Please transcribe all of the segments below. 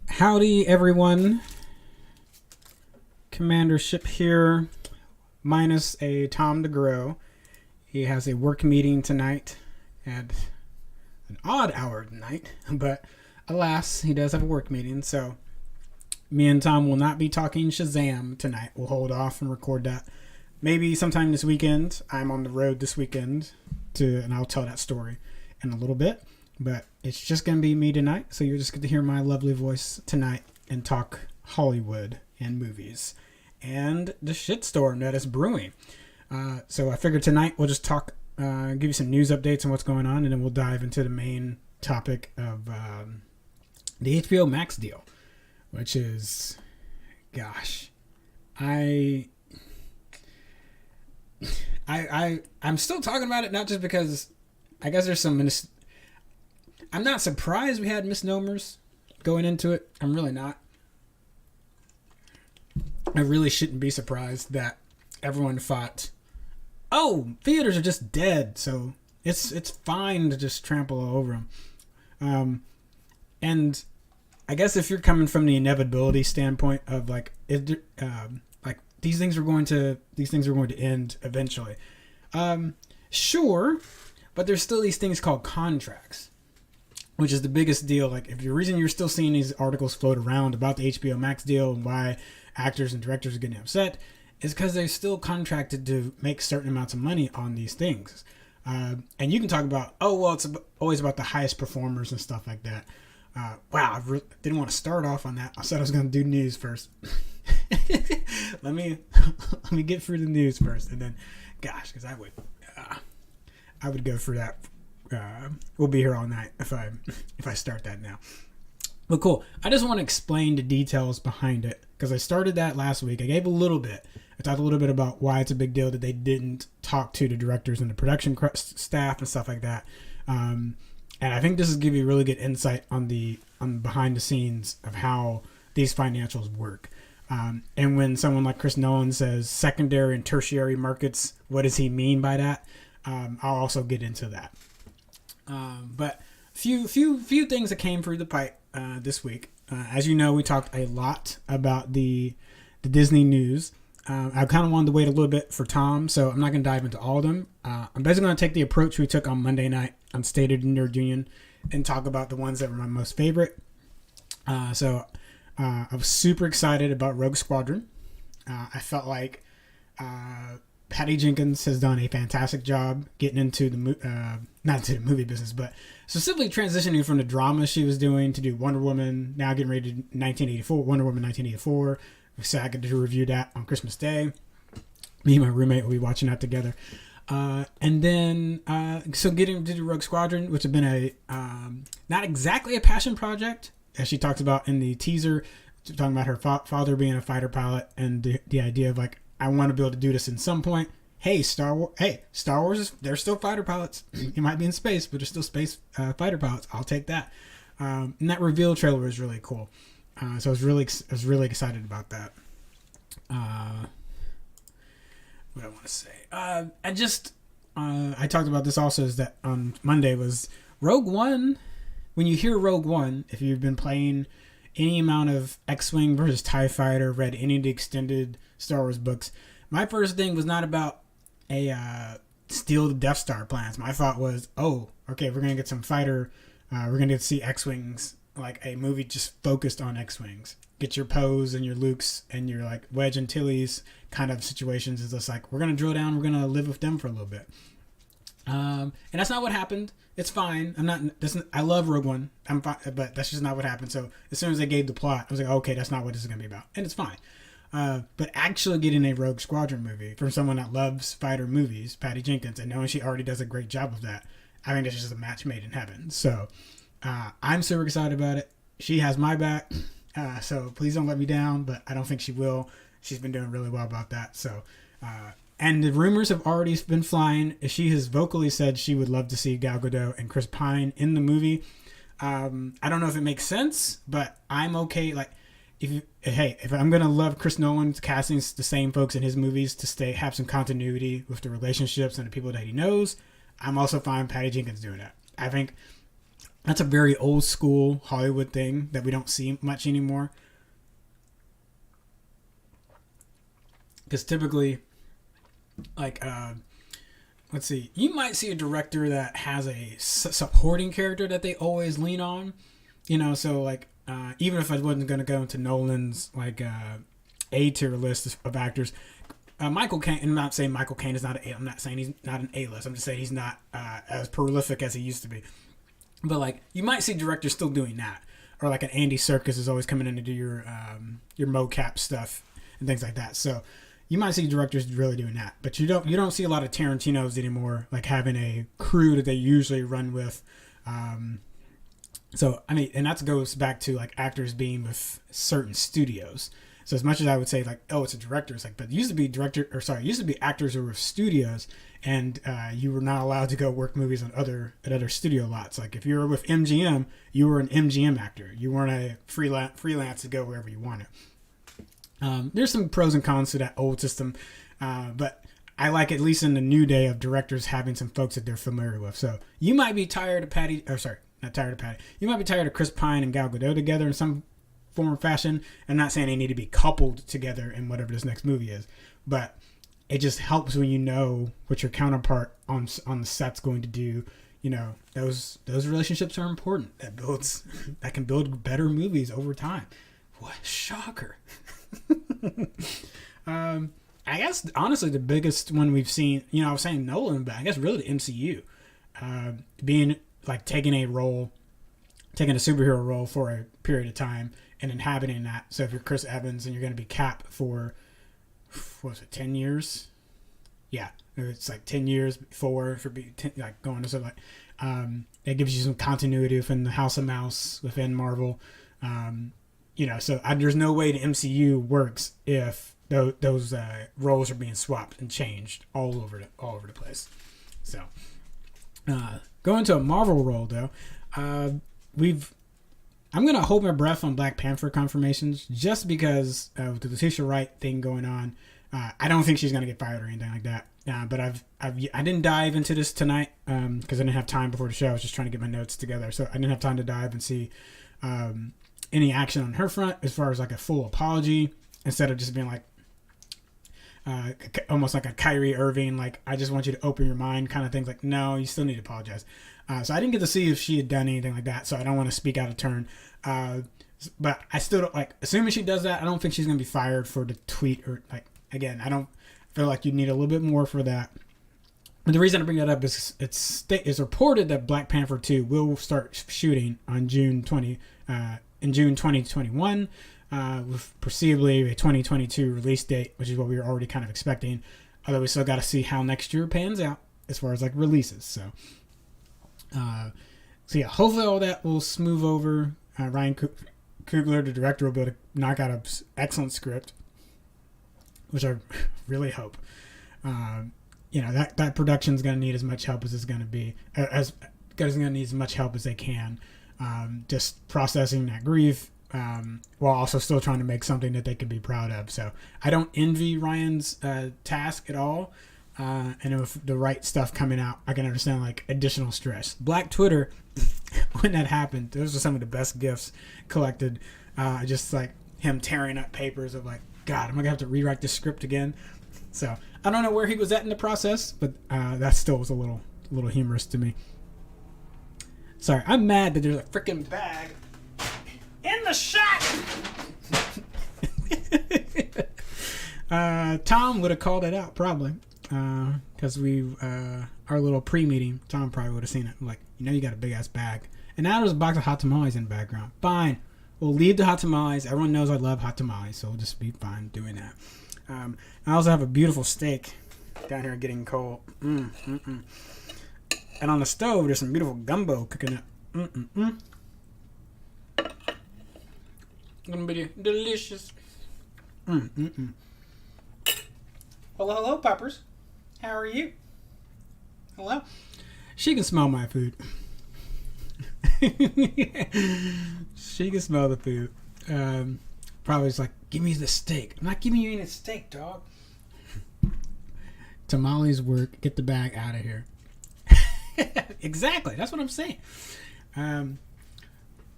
Howdy, everyone. Commander Shipp here, minus a Tom DeGrow. He has a work meeting tonight at an odd hour tonight, but alas, he does have a work meeting, so me and Tom will not be talking Shazam tonight. We'll hold off and record that maybe sometime this weekend. I'm on the road this weekend, and I'll tell that story in a little bit, but it's just going to be me tonight, so you're just going to hear my lovely voice tonight and talk Hollywood and movies and the shitstorm that is brewing. So I figured tonight we'll just talk, give you some news updates on what's going on, and then we'll dive into the main topic of the HBO Max deal, which is, gosh, I'm still talking about it, not just because I guess there's some I'm not surprised we had misnomers going into it. I'm really not. I really shouldn't be surprised that everyone thought, oh, theaters are just dead, so it's fine to just trample all over them. And I guess if you're coming from the inevitability standpoint of like these things are going to end eventually, sure, but there's still these things called contracts, which is the biggest deal. Like, if the reason you're still seeing these articles float around about the HBO Max deal and why actors and directors are getting upset is because they're still contracted to make certain amounts of money on these things. And you can talk about, oh, well, it's always about the highest performers and stuff like that. Wow, I didn't want to start off on that. I said I was going to do news first. let me get through the news first, and then, gosh, because I would go for that. We'll be here all night if I start that now. But cool. I just want to explain the details behind it, because I started that last week. I gave a little bit. I talked a little bit about why it's a big deal that they didn't talk to the directors and the production staff and stuff like that. And I think this is give you a really good insight on behind the scenes of how these financials work. And when someone like Chris Nolan says secondary and tertiary markets, what does he mean by that? I'll also get into that. But few things that came through the pipe this week. As you know, we talked a lot about the Disney news. I kind of wanted to wait a little bit for Tom, so I'm not going to dive into all of them. I'm basically going to take the approach we took on Monday night on State of the Nerd Union and talk about the ones that were my most favorite. So I was super excited about Rogue Squadron. I felt like Patty Jenkins has done a fantastic job getting into not into the movie business, but specifically transitioning from the drama she was doing to do Wonder Woman, now getting ready to 1984, Wonder Woman 1984. So I get to review that on Christmas Day. Me and my roommate will be watching that together. And then, so getting to do Rogue Squadron, which had been a not exactly a passion project, as she talked about in the teaser, talking about her father being a fighter pilot and the idea of like, I want to be able to do this in some point. Hey, Star Wars, they're still fighter pilots. You might be in space, but they're still space fighter pilots. I'll take that. And that reveal trailer was really cool. So I was really excited about that. What I want to say. I talked about this also, is that on Monday was Rogue One. When you hear Rogue One, if you've been playing any amount of X-Wing versus TIE Fighter, read any of the extended Star Wars books, my first thing was not about steal the Death Star plans. My thought was, oh, okay, we're going to get some fighter, we're going to get to see X-Wings, like a movie just focused on X-Wings. Get your Poes and your Lukes and your like Wedge and Tilly's kind of situations. It's just like, we're going to drill down, we're going to live with them for a little bit. And that's not what happened. It's fine. I love Rogue One. I'm fine, but that's just not what happened. So as soon as they gave the plot, I was like, okay, that's not what this is going to be about. And it's fine. But actually getting a Rogue Squadron movie from someone that loves fighter movies, Patty Jenkins, and knowing she already does a great job of that, I think that's just a match made in heaven. So I'm super excited about it. She has my back. So please don't let me down, but I don't think she will. She's been doing really well about that. So, and the rumors have already been flying. She has vocally said she would love to see Gal Gadot and Chris Pine in the movie. I don't know if it makes sense, but I'm okay. Like, if I'm gonna love Chris Nolan's casting the same folks in his movies to have some continuity with the relationships and the people that he knows, I'm also fine Patty Jenkins doing that. I think that's a very old school Hollywood thing that we don't see much anymore. Because typically, like, let's see, you might see a director that has a supporting character that they always lean on, so like, even if I wasn't going to go into Nolan's like A tier list of actors, Michael Caine. I'm not saying Michael Caine is not an A. I'm not saying he's not an A list. I'm just saying he's not as prolific as he used to be. But like, you might see directors still doing that, or like an Andy Serkis is always coming in to do your mocap stuff and things like that. So you might see directors really doing that, but you don't see a lot of Tarantinos anymore, like having a crew that they usually run with. So, I mean, and that goes back to like actors being with certain studios. So as much as I would say like, oh, it's a director, it's like, but it used to be actors who were with studios, and you were not allowed to go work movies at other studio lots. Like if you were with MGM, you were an MGM actor. You weren't a freelance to go wherever you wanted. There's some pros and cons to that old system, but I like, at least in the new day, of directors having some folks that they're familiar with. So you might be tired of you might be tired of Chris Pine and Gal Gadot together in some form or fashion. I'm not saying they need to be coupled together in whatever this next movie is, but it just helps when you know what your counterpart on the set's going to do. Those relationships are important. That can build better movies over time. What a shocker. I guess honestly the biggest one we've seen, I was saying Nolan, but I guess really the MCU, being like taking a superhero role for a period of time and inhabiting that. So if you're Chris Evans and you're going to be Cap for, 10 years? Yeah, it's like 10 years before for like going to so like, it gives you some continuity within the House of Mouse within Marvel. So there's no way the MCU works if those roles are being swapped and changed all over the place. So, going to a Marvel role though, I'm gonna hold my breath on Black Panther confirmations just because of the Letitia Wright thing going on. I don't think she's gonna get fired or anything like that. But I didn't dive into this tonight because I didn't have time before the show. I was just trying to get my notes together, so I didn't have time to dive and see any action on her front as far as like a full apology, instead of just being like almost like a Kyrie Irving, like, I just want you to open your mind kind of things. Like, no, you still need to apologize. So I didn't get to see if she had done anything like that, so I don't want to speak out of turn. But I still don't, like, assuming she does that, I don't think she's going to be fired for the tweet, or like, again, I don't feel like you need a little bit more for that. But the reason I bring that up is it's reported that Black Panther 2 will start shooting on June 2021, with perceivably a 2022 release date, which is what we were already kind of expecting. Although we still got to see how next year pans out as far as like releases. So yeah, hopefully all that will smooth over. Ryan Coogler, the director, will be able to knock out an excellent script, which I really hope. That production's going to need as much help as it's going to be, as going to need as much help as they can. Just processing that grief, while also still trying to make something that they can be proud of. So I don't envy Ryan's task at all. And with the right stuff coming out, I can understand like additional stress. Black Twitter, when that happened, those are some of the best gifts collected. Just like him tearing up papers of like, God, am I gonna have to rewrite this script again? So I don't know where he was at in the process, but that still was a little humorous to me. Sorry, I'm mad that there's a freaking bag in the shot. Tom would have called it out probably, because our little pre-meeting, Tom probably would have seen it. Like, you got a big ass bag, and now there's a box of hot tamales in the background. Fine, we'll leave the hot tamales. Everyone knows I love hot tamales, so we'll just be fine doing that. I also have a beautiful steak down here getting cold. And on the stove, there's some beautiful gumbo cooking up. Gonna be delicious. Hello, Peppers. How are you? Hello. She can smell my food. She can smell the food. probably is like, give me the steak. I'm not giving you any steak, dog. Tamales work. Get the bag out of here. Exactly. That's what I'm saying.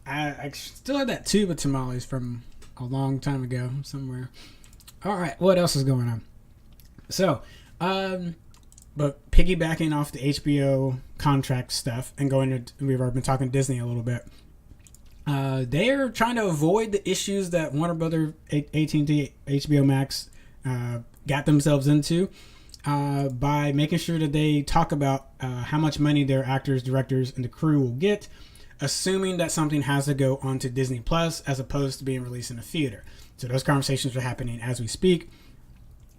I still have that tube of tamales from a long time ago somewhere. All right. What else is going on? So, but piggybacking off the HBO contract stuff and we've already been talking Disney a little bit. They're trying to avoid the issues that Warner Brothers, AT&T, HBO Max got themselves into by making sure that they talk about how much money their actors, directors, and the crew will get, assuming that something has to go onto Disney Plus as opposed to being released in a theater. So those conversations are happening as we speak,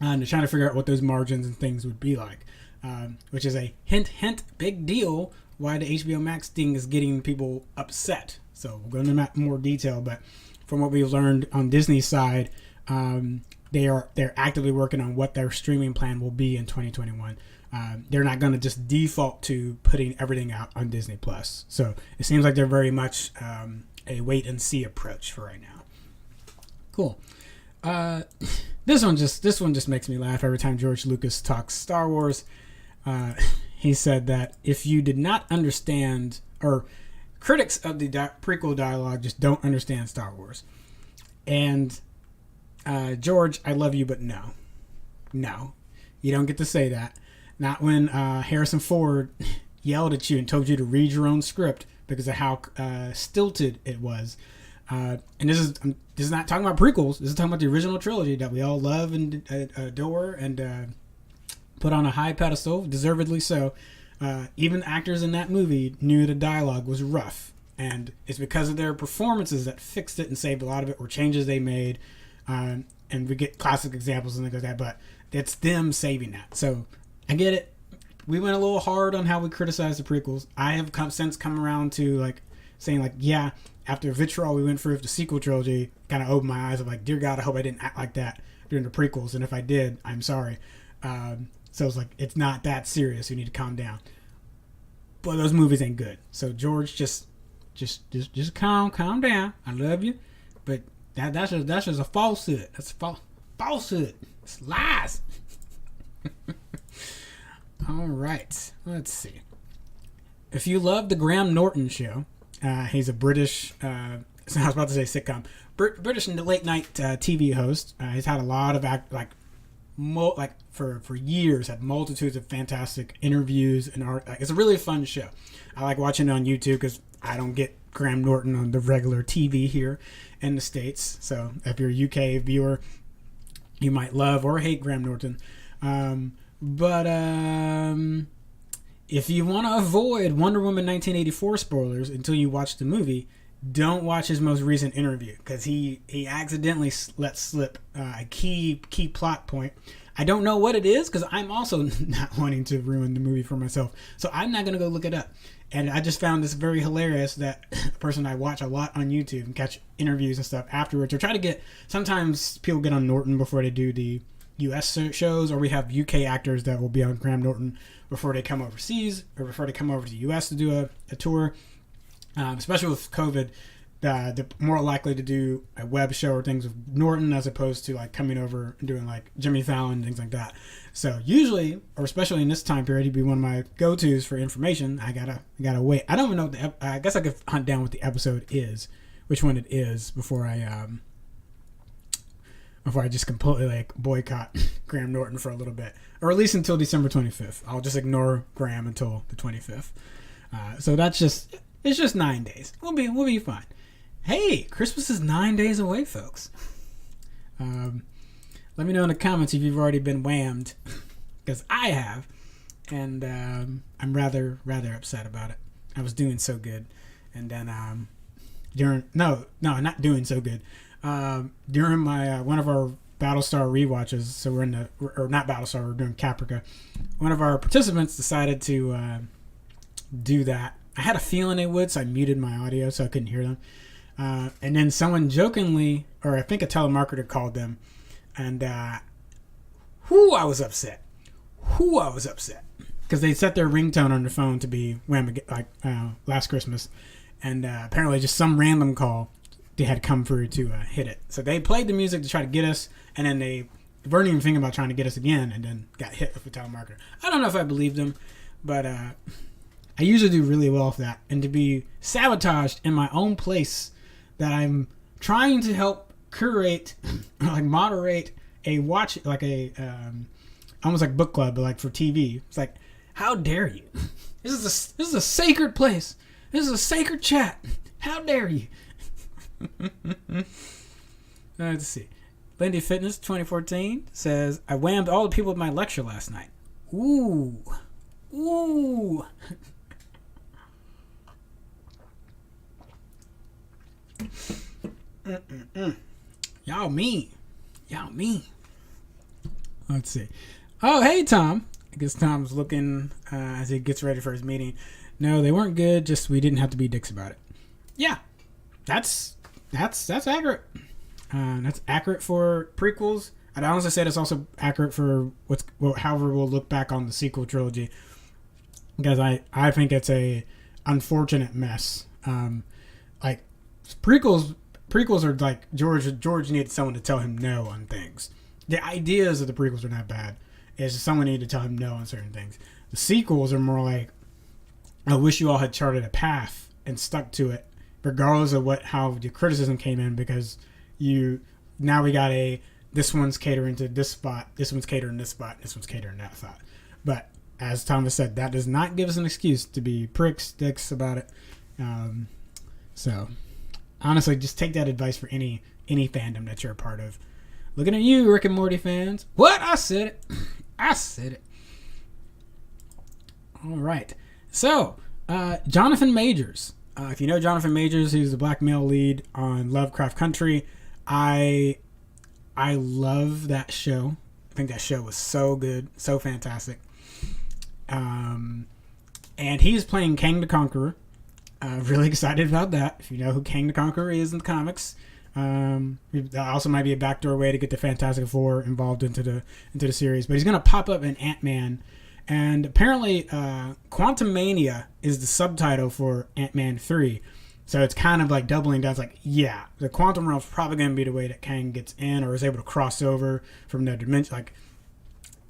and they're trying to figure out what those margins and things would be like, which is a hint, big deal why the HBO Max thing is getting people upset. So we'll go into more detail, but from what we've learned on Disney's side, they're actively working on what their streaming plan will be in 2021. They're not going to just default to putting everything out on Disney Plus. So it seems like they're very much a wait and see approach for right now. Cool. This one just makes me laugh every time George Lucas talks Star Wars. He said that if you did not understand, or critics of the prequel dialogue just don't understand Star Wars. And George, I love you, but no, you don't get to say that. Not when Harrison Ford yelled at you and told you to read your own script because of how stilted it was. And this is not talking about prequels. This is talking about the original trilogy that we all love and adore and put on a high pedestal, deservedly so. Even actors in that movie knew the dialogue was rough. And it's because of their performances that fixed it and saved a lot of it, or changes they made. And we get classic examples and things like that, but it's them saving that. So I get it. We went a little hard on how we criticized the prequels. I have since come around to like saying like, yeah, after vitriol we went through with the sequel trilogy, kind of opened my eyes of like, dear God, I hope I didn't act like that during the prequels. And if I did, I'm sorry. So it's like, it's not that serious. You need to calm down. But those movies ain't good. So George, just calm down. I love you, but that's just a falsehood. That's a falsehood. It's lies. All right, let's see. If you love the Graham Norton show, he's a British. I was about to say sitcom. British late night TV host. He's had a lot of for years, had multitudes of fantastic interviews and art. It's a really fun show. I like watching it on YouTube because I don't get Graham Norton on the regular TV here in the States. So if you're a UK viewer, you might love or hate Graham Norton. But if you want to avoid Wonder Woman 1984 spoilers until you watch the movie, don't watch his most recent interview because he accidentally let slip a key plot point. I don't know what it is because I'm also not wanting to ruin the movie for myself. So I'm not going to go look it up. And I just found this very hilarious that a person I watch a lot on YouTube and catch interviews and stuff afterwards, or try to get, sometimes people get on Norton before they do the US shows, or we have UK actors that will be on Graham Norton before they come overseas or before they come over to the US to do a tour. Especially with COVID, they're more likely to do a web show or things with Norton as opposed to like coming over and doing like Jimmy Fallon, things like that. So usually, or especially in this time period, he'd be one of my go-tos for information. I gotta wait. I don't even know what I guess I could hunt down what the episode is, which one it is before I just completely like boycott Graham Norton for a little bit, or at least until December 25th. I'll just ignore Graham until the 25th. So it's just 9 days. We'll be fine. Hey, Christmas is 9 days away, folks. Let me know in the comments if you've already been whammed, because I have, and I'm rather upset about it. I was doing so good, and then not doing so good. During my one of our Battlestar rewatches, so we're not Battlestar, we're doing Caprica. One of our participants decided to do that. I had a feeling they would, so I muted my audio so I couldn't hear them. And then someone jokingly, or I think a telemarketer called them, and I was upset. Because they set their ringtone on their phone to be Last Christmas. And apparently just some random call they had come through to hit it. So they played the music to try to get us, and then they weren't even thinking about trying to get us again, and then got hit with the telemarketer. I don't know if I believed them, but I usually do really well with that. And to be sabotaged in my own place that I'm trying to help curate, like moderate a watch, like a almost like book club, but like for TV. It's like, how dare you? This is a sacred place. This is a sacred chat. How dare you? Let's see. Lindy Fitness 2014 says, I whammed all the people at my lecture last night. Ooh. Y'all mean. Let's see. Oh, hey, Tom. I guess Tom's looking as he gets ready for his meeting. No, they weren't good. Just we didn't have to be dicks about it. Yeah, that's accurate. That's accurate for prequels. I'd honestly say that's also accurate for however we'll look back on the sequel trilogy, because I think it's a unfortunate mess. Like prequels are like George needed someone to tell him no on things. The ideas of the prequels are not bad. It's just someone needed to tell him no on certain things. The sequels are more like, I wish you all had charted a path and stuck to it, regardless of how the criticism came in, because now we got this one's catering to this spot, this one's catering this spot, this one's catering that spot. But as Thomas said, that does not give us an excuse to be dicks about it. So honestly, just take that advice for any fandom that you're a part of. Looking at you, Rick and Morty fans. What? I said it. All right. So, Jonathan Majors. If you know Jonathan Majors, he's the black male lead on Lovecraft Country. I love that show. I think that show was so good, so fantastic. And he's playing Kang the Conqueror. Really excited about that. If you know who Kang the Conqueror is in the comics, that also might be a backdoor way to get the Fantastic Four involved into the series. But he's gonna pop up in Ant-Man. And apparently, Quantumania is the subtitle for Ant-Man 3. So it's kind of like doubling down. It's like, yeah, the quantum realm's probably going to be the way that Kang gets in or is able to cross over from that dimension. Like,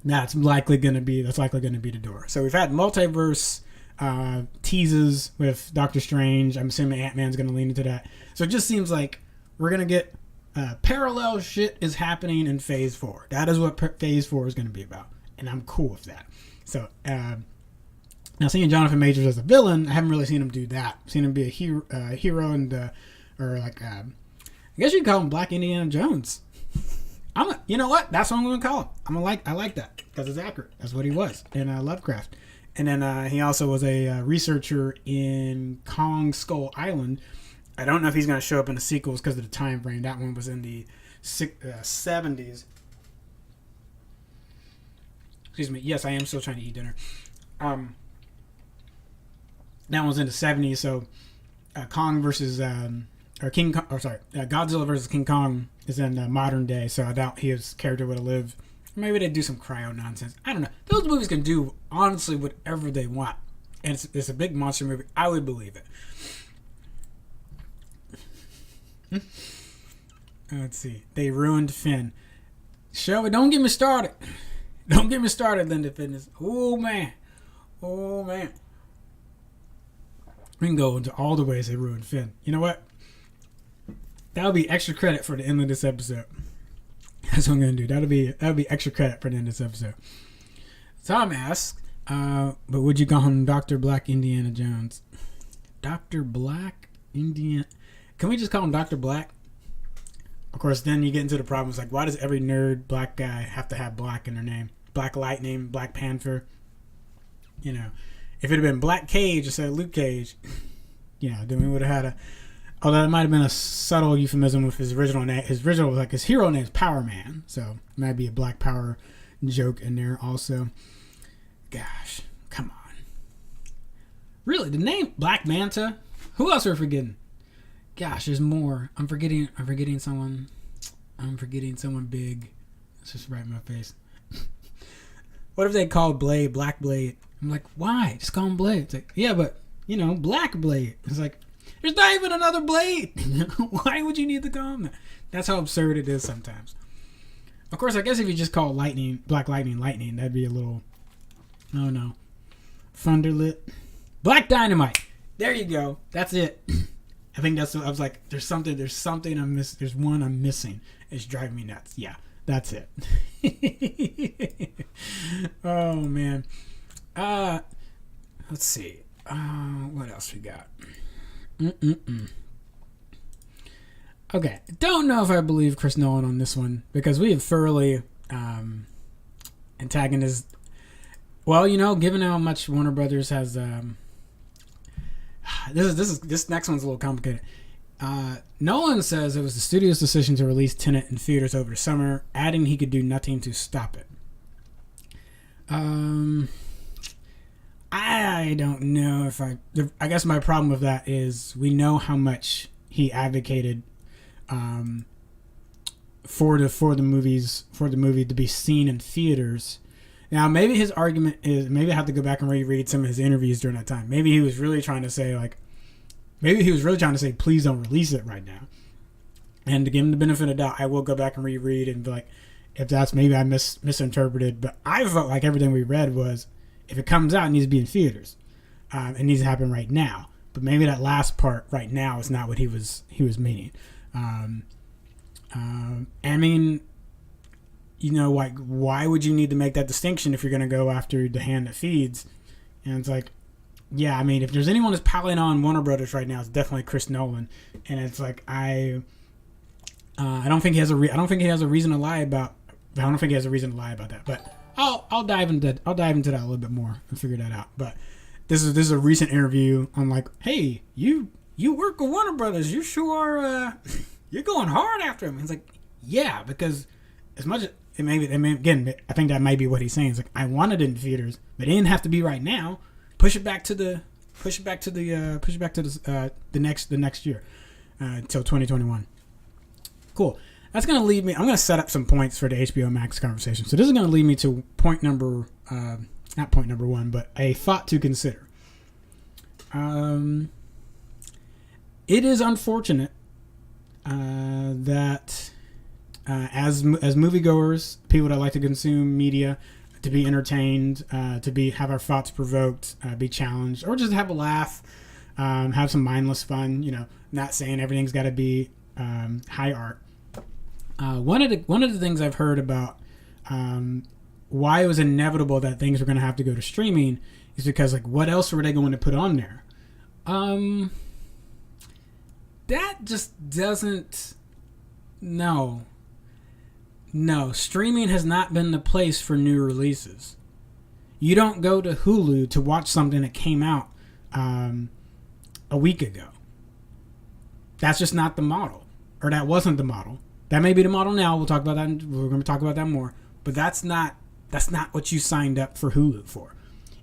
that's likely going to be the door. So we've had multiverse teases with Doctor Strange. I'm assuming Ant-Man's going to lean into that. So it just seems like we're going to get parallel shit is happening in Phase 4. That is what Phase 4 is going to be about. And I'm cool with that. So, now seeing Jonathan Majors as a villain, I haven't really seen him do that. I've seen him be a hero and, or like, I guess you could call him Black Indiana Jones. You know what? That's what I'm going to call him. I like that because it's accurate. That's what he was in Lovecraft. And then he also was a researcher in Kong Skull Island. I don't know if he's going to show up in the sequels because of the time frame. That one was in the 70s. Excuse me. Yes, I am still trying to eat dinner. That was in the 70s. So Kong versus Godzilla versus King Kong is in modern day. So I doubt his character would have lived. Maybe they'd do some cryo nonsense. I don't know. Those movies can do honestly whatever they want, and it's a big monster movie. I would believe it. Let's see. They ruined Finn. Shelby, don't get me started. Don't get me started, Linda Fitness. Oh, man. We can go into all the ways they ruined Finn. You know what? That'll be extra credit for the end of this episode. That's what I'm going to do. That'll be extra credit for the end of this episode. Tom asks, but would you call him Dr. Black Indiana Jones? Dr. Black Indiana... Can we just call him Dr. Black? Of course, then you get into the problems like, why does every nerd black guy have to have black in their name? Black Lightning, Black Panther. You know, if it had been Black Cage instead of Luke Cage, you know, then we would have had although it might have been a subtle euphemism with his original name. His hero name is Power Man, so it might be a Black Power joke in there also. Gosh, come on. Really, the name Black Manta? Who else are we forgetting? Gosh, there's more. I'm forgetting someone. I'm forgetting someone big. It's just right in my face. What if they called Blade Black Blade? I'm like, why? Just call him Blade. It's like, yeah, but, you know, Black Blade. It's like, There's not even another blade. Why would you need to call him that? That's how absurd it is sometimes. Of course, I guess if you just call lightning, Black Lightning, that'd be a little, oh no. Thunderlit. Black Dynamite. There you go. That's it. I think that's what I was like, there's something I'm missing. There's one I'm missing. It's driving me nuts. Yeah, that's it. Oh man. Let's see. What else we got? Okay. Don't know if I believe Chris Nolan on this one because we have thoroughly antagonized. Well, given how much Warner Brothers has, this next one's a little complicated. Nolan says it was the studio's decision to release Tenet in theaters over the summer, adding he could do nothing to stop it. I don't know if I guess my problem with that is we know how much he advocated for the movie to be seen in theaters. Now, maybe his argument is, maybe I have to go back and reread some of his interviews during that time. Maybe he was really trying to say, please don't release it right now. And to give him the benefit of the doubt, I will go back and reread and be like, if that's, maybe I misinterpreted. But I felt like everything we read was, if it comes out, it needs to be in theaters. It needs to happen right now. But maybe that last part, right now, is not what he was meaning. I mean, why would you need to make that distinction if you're going to go after the hand that feeds? And it's like, yeah, I mean, if there's anyone that's piling on Warner Brothers right now, it's definitely Chris Nolan. And it's like, I don't think he has a reason to lie about that. But I'll dive into that a little bit more and figure that out. But this is a recent interview on like, hey, you work with Warner Brothers, you sure you're going hard after him. And it's like, yeah, because as much as again, I think that might be what he's saying. It's like, I wanted it in theaters, but it didn't have to be right now. Push it back to the next year, until 2021. Cool. That's going to lead me. I'm going to set up some points for the HBO Max conversation. So this is going to lead me to not point number one, but a thought to consider. It is unfortunate that as moviegoers, people that like to consume media, to be entertained, to have our thoughts provoked, be challenged, or just have a laugh, have some mindless fun. Not saying everything's got to be high art. One of the things I've heard about why it was inevitable that things were going to have to go to streaming is because, like, what else were they going to put on there? That just doesn't. No, streaming has not been the place for new releases. You don't go to Hulu to watch something that came out a week ago. That's just not the model, or that wasn't the model. That may be the model now. We'll talk about that. We're going to talk about that more. But that's not what you signed up for Hulu for.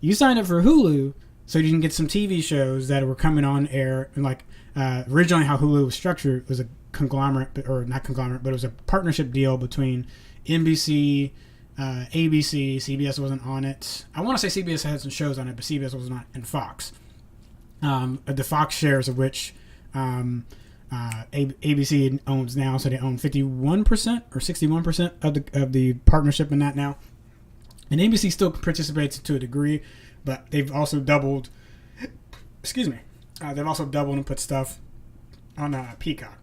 You signed up for Hulu so you can get some TV shows that were coming on air. And like originally, how Hulu was structured was a conglomerate, or not conglomerate, but it was a partnership deal between NBC, ABC. CBS wasn't on it. I want to say CBS had some shows on it, but CBS wasn't on it, and Fox. The Fox shares of which. ABC owns now, so they own 51% or 61% of the partnership in that now. And ABC still participates to a degree, but they've also doubled. Excuse me. They've also doubled and put stuff on Peacock.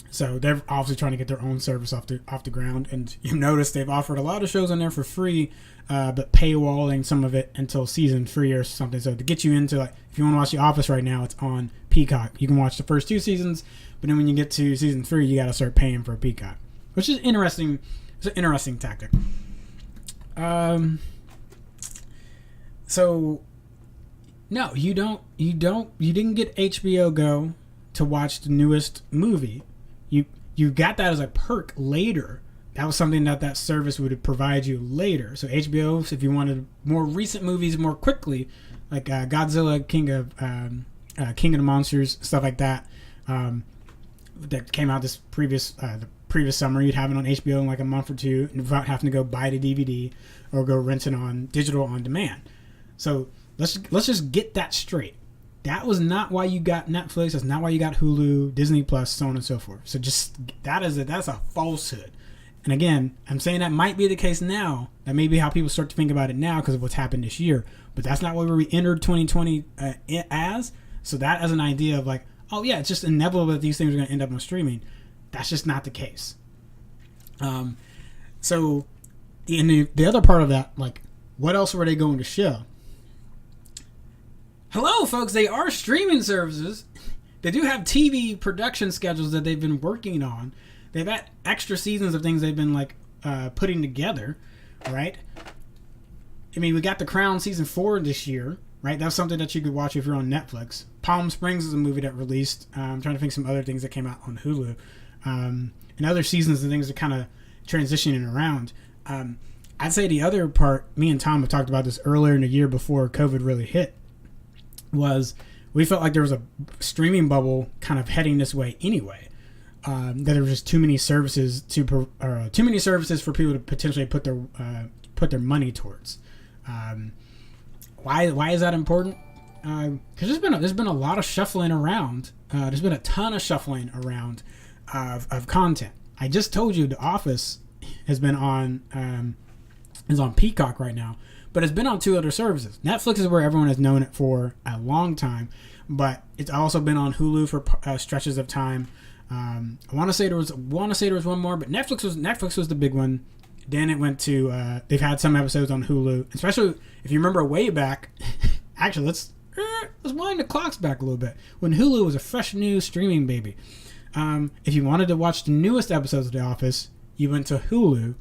So they're obviously trying to get their own service off the ground. And you notice they've offered a lot of shows on there for free, but paywalling some of it until season 3 or something. So to get you into, like, if you want to watch The Office right now, it's on Peacock. You can watch the first 2 seasons, but then when you get to season 3, you got to start paying for a Peacock, which is interesting. It's an interesting tactic. So no, you didn't get HBO Go to watch the newest movie. You got that as a perk later. That was something that service would provide you later. So HBO, if you wanted more recent movies more quickly, like Godzilla, King of the Monsters, stuff like that, that came out the previous summer, you'd have it on HBO in like a month or two without having to go buy the DVD or go rent it on digital on demand. So let's just get that straight. That was not why you got Netflix. That's not why you got Hulu, Disney Plus, so on and so forth. So just that's a falsehood. And again, I'm saying that might be the case now. That may be how people start to think about it now because of what's happened this year. But that's not what we entered 2020 as. So that as an idea of like, oh yeah, it's just inevitable that these things are going to end up on streaming. That's just not the case. So in the other part of that, like, what else were they going to show? Hello, folks. They are streaming services. They do have TV production schedules that they've been working on. They've had extra seasons of things they've been like putting together, right? I mean, we got The Crown season 4 this year, right? That's something that you could watch if you're on Netflix. Palm Springs is a movie that released. I'm trying to think some other things that came out on Hulu, and other seasons and things that kind of transitioning around. I'd say the other part, me and Tom have talked about this earlier in the year before COVID really hit, was we felt like there was a streaming bubble kind of heading this way anyway. That there were just too many services for people to potentially put their money towards. Why is that important? Because there's been a lot of shuffling around. There's been a ton of shuffling around of content. I just told you The Office has been on is on Peacock right now, but it's been on 2 other services. Netflix is where everyone has known it for a long time, but it's also been on Hulu for stretches of time. I want to say there was one more, but Netflix was the big one. Then it went to they've had some episodes on Hulu, especially if you remember way back. Actually, let's wind the clocks back a little bit when Hulu was a fresh new streaming baby. If you wanted to watch the newest episodes of The Office, you went to Hulu.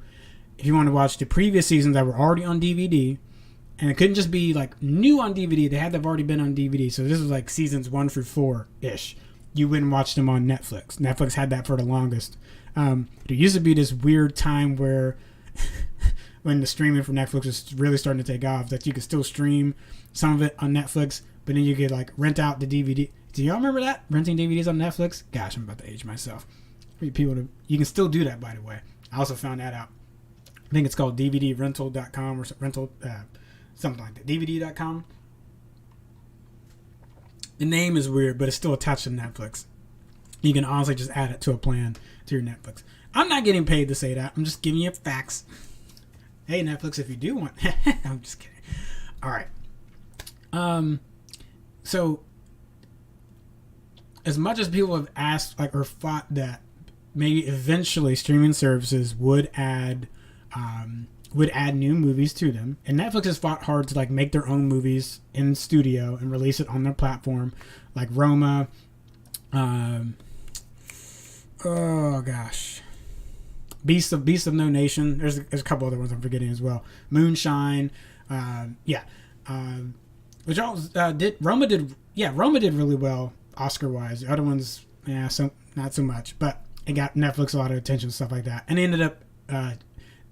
If you wanted to watch the previous seasons that were already on DVD, and it couldn't just be like new on DVD, they had to have already been on DVD. So this was like seasons 1 through 4 ish. You wouldn't watch them on Netflix. Netflix had that for the longest. There used to be this weird time where when the streaming from Netflix was really starting to take off, that you could still stream some of it on Netflix, but then you could like rent out the DVD. Do y'all remember that? Renting DVDs on Netflix? Gosh, I'm about to age myself. You can still do that, by the way. I also found that out. I think it's called DVDrental.com or something like that. DVD.com. The name is weird, but it's still attached to Netflix. You can honestly just add it to a plan to your Netflix. I'm not getting paid to say that. I'm just giving you facts. Hey, Netflix, if you do want... I'm just kidding. All right. So, as much as people have asked or thought that maybe eventually streaming services would add new movies to them, and Netflix has fought hard to like make their own movies in studio and release it on their platform, like Roma. Oh gosh, Beast of No Nation. There's a couple other ones I'm forgetting as well. Moonshine. Which all did Roma did really well Oscar wise. The other ones, not so much, but it got Netflix a lot of attention, stuff like that, and it ended up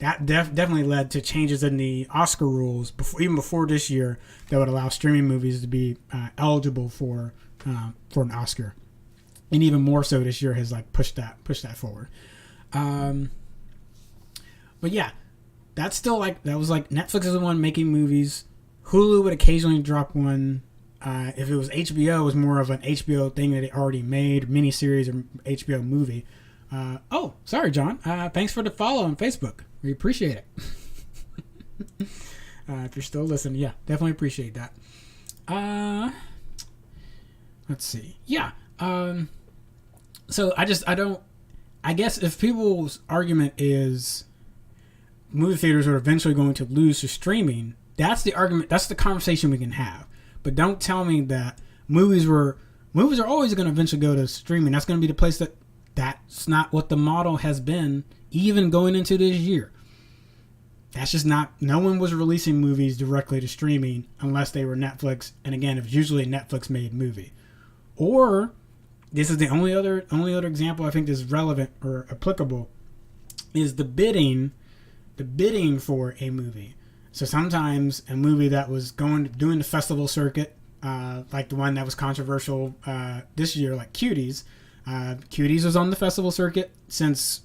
that definitely led to changes in the Oscar rules even before this year that would allow streaming movies to be eligible for an Oscar, and even more so this year has like pushed that forward. But yeah, that's still like that was like Netflix is the one making movies. Hulu would occasionally drop one. If it was HBO, it was more of an HBO thing that they already made, miniseries or HBO movie. Oh, sorry, John. Thanks for the follow on Facebook. We appreciate it. If you're still listening, yeah, definitely appreciate that. Let's see. Yeah. So I guess if people's argument is movie theaters are eventually going to lose to streaming, that's the argument. That's the conversation we can have. But don't tell me that movies are always going to eventually go to streaming. That's going to be the place that's not what the model has been even going into this year. That's just not, no one was releasing movies directly to streaming unless they were Netflix. And again, it's usually a Netflix made movie. Or this is the only other example I think is relevant or applicable is the bidding for a movie. So sometimes a movie that was doing the festival circuit, like the one that was controversial this year, like Cuties. Cuties was on the festival circuit since,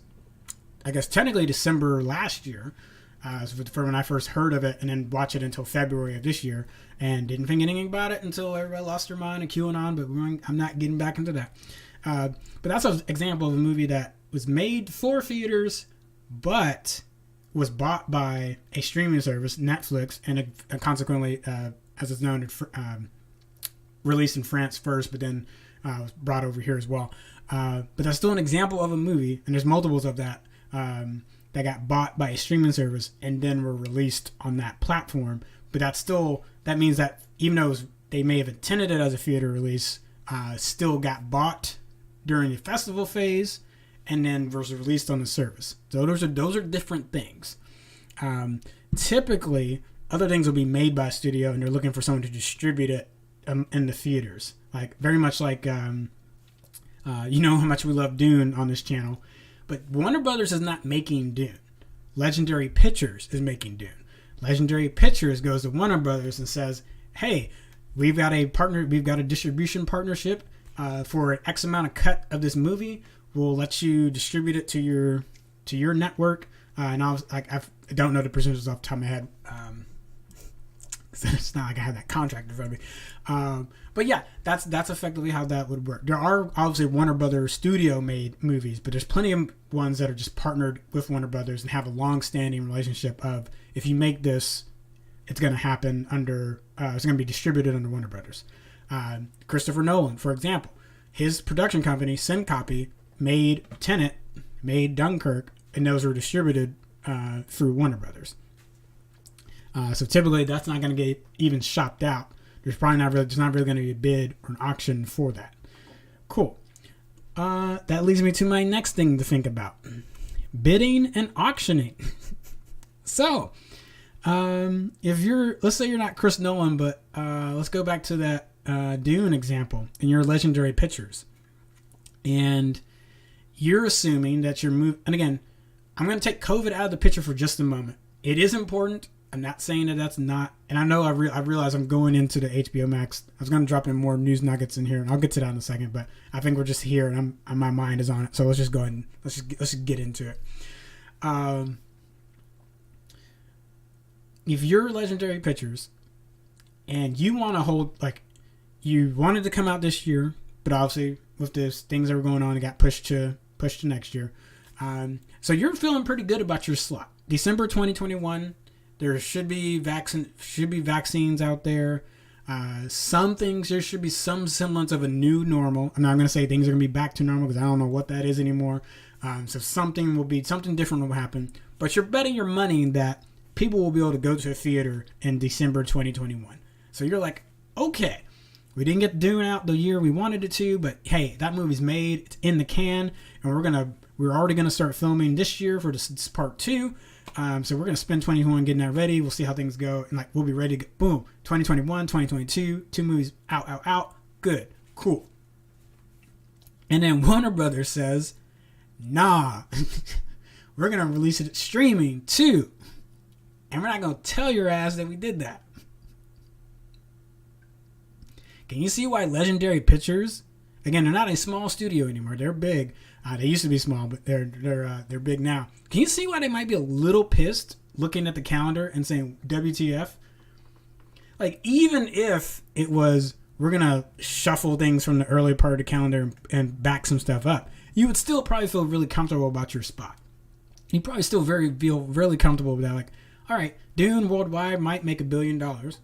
I guess, technically December last year. for when I first heard of it, and then watch it until February of this year, and didn't think anything about it until everybody lost their mind and QAnon. But I'm not getting back into that. But that's an example of a movie that was made for theaters, but was bought by a streaming service, Netflix, and consequently, as it's known, released in France first, but then was brought over here as well. But that's still an example of a movie, and there's multiples of that, that got bought by a streaming service and then were released on that platform. But that means that even though they may have intended it as a theater release, still got bought during the festival phase and then was released on the service. So those are different things. Typically, other things will be made by a studio and they're looking for someone to distribute it in the theaters. Like very much like you know how much we love Dune on this channel. But Warner Brothers is not making Dune. Legendary Pictures is making Dune. Legendary Pictures goes to Warner Brothers and says, hey, we've got a distribution partnership for an X amount of cut of this movie. We'll let you distribute it to your network. And I don't know the percentages off the top of my head. It's not like I have that contract in front of me. But yeah, that's effectively how that would work. There are obviously Warner Brothers studio made movies, but there's plenty of ones that are just partnered with Warner Brothers and have a long-standing relationship of, if you make this, it's going to happen under, it's going to be distributed under Warner Brothers. Christopher Nolan, for example, his production company, Syncopy, made Tenet, made Dunkirk, and those were distributed through Warner Brothers. So typically that's not going to get even shopped out. There's not really going to be a bid or an auction for that. Cool. That leads me to my next thing to think about. Bidding and auctioning. So, let's say you're not Chris Nolan, but let's go back to that Dune example in your Legendary Pictures. And you're assuming that your move, and again, I'm going to take COVID out of the picture for just a moment. It is important. I'm not saying that that's not, and I know I realize I'm going into the HBO Max. I was going to drop in more news nuggets in here, and I'll get to that in a second, but I think we're just here, and my mind is on it. So let's just go ahead and let's just get into it. If you're Legendary Pictures and you want to hold, like, you wanted to come out this year, but obviously with this things that were going on, it got pushed to next year. So you're feeling pretty good about your slot. December 2021. There should be vaccines out there. Some things, there should be some semblance of a new normal. I'm not going to say things are going to be back to normal because I don't know what that is anymore. So something different will happen. But you're betting your money that people will be able to go to a theater in December 2021. So you're like, okay, we didn't get Dune out the year we wanted it to, but hey, that movie's made, it's in the can, and we're already going to start filming this year for this part 2. So we're going to spend 2021 getting that ready. We'll see how things go. And we'll be ready to go. Boom. 2021, 2022, 2 movies out. Good. Cool. And then Warner Brothers says, nah, we're going to release it streaming too. And we're not going to tell your ass that we did that. Can you see why Legendary Pictures, again, they're not a small studio anymore. They're big. They used to be small, but they're big now. Can you see why they might be a little pissed looking at the calendar and saying, WTF? Like, even if it was, we're going to shuffle things from the early part of the calendar and back some stuff up, you would still probably feel really comfortable about your spot. You'd probably still feel really comfortable with that. Like, all right, Dune worldwide might make $1 billion.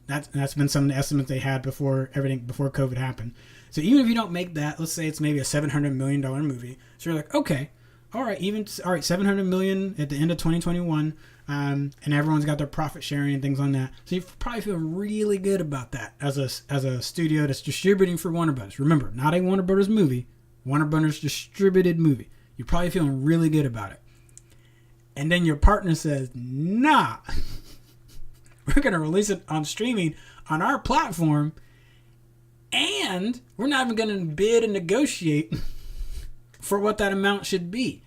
That's been some of the estimates they had before COVID happened. So even if you don't make that, let's say it's maybe a $700 million movie. So you're like, okay, all right, $700 million at the end of 2021, and everyone's got their profit sharing and things on that. So you probably feel really good about that as a studio that's distributing for Warner Brothers. Remember, not a Warner Brothers movie, Warner Brothers distributed movie. You're probably feeling really good about it. And then your partner says, nah, we're going to release it on streaming on our platform, and we're not even going to bid and negotiate for what that amount should be.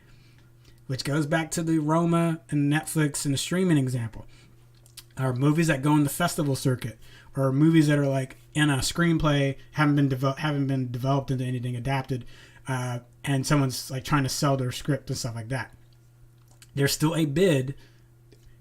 Which goes back to the Roma and Netflix and the streaming example. Or movies that go in the festival circuit. Or movies that are like in a screenplay, haven't been developed into anything adapted. And someone's like trying to sell their script and stuff like that. There's still a bid.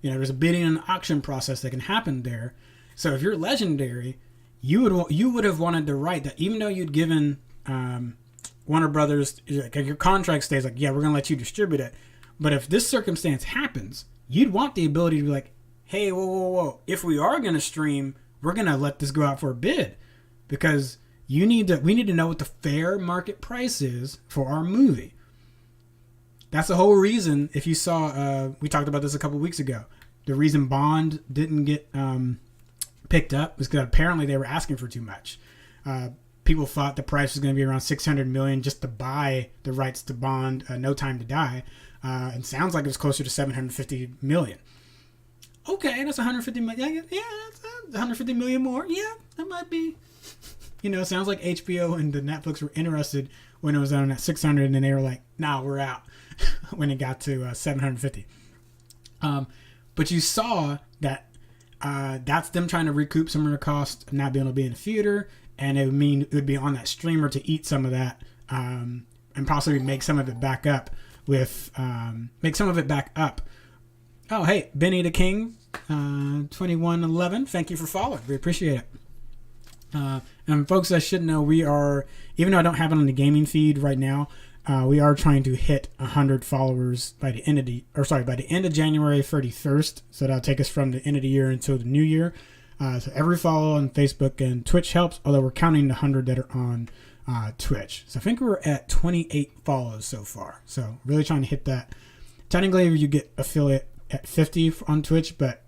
There's a bidding and auction process that can happen there. So if you're Legendary, you would have wanted the right that even though you'd given Warner Brothers, like, your contract stays like, yeah, we're going to let you distribute it. But if this circumstance happens, you'd want the ability to be like, hey, whoa. If we are going to stream, we're going to let this go out for a bid, because we need to know what the fair market price is for our movie. That's the whole reason. If you saw, we talked about this a couple weeks ago. The reason Bond didn't get picked up was because apparently they were asking for too much. People thought the price was going to be around $600 million just to buy the rights to Bond, No Time to Die. And sounds like it was closer to $750 million. Okay, that's $150 million. Yeah, that's $150 million more. Yeah, that might be. Sounds like HBO and the Netflix were interested when it was on at 600, and then they were like, "Nah, we're out." When it got to 750. But you saw that that's them trying to recoup some of the cost of not being able to be in the theater, and it would be on that streamer to eat some of that, and possibly make some of it back up Oh, hey, Benny the King, 2111. Thank you for following. We appreciate it. And folks, I should know, we are, even though I don't have it on the gaming feed right now, we are trying to hit 100 followers by the end of January 31st. So that'll take us from the end of the year until the new year. So every follow on Facebook and Twitch helps, although we're counting the 100 that are on Twitch. So I think we're at 28 follows so far. So really trying to hit that. Technically, you get affiliate at 50 on Twitch, but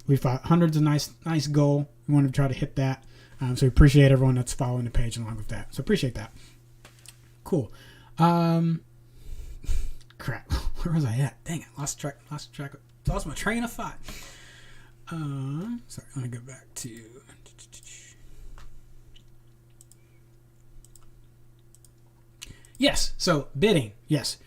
we thought 100's a nice goal. We want to try to hit that. So we appreciate everyone that's following the page along with that. So appreciate that. Cool. Crap. Where was I at? Dang it. Lost my train of thought. Sorry. Let me go back to. Yes. So bidding. Yes.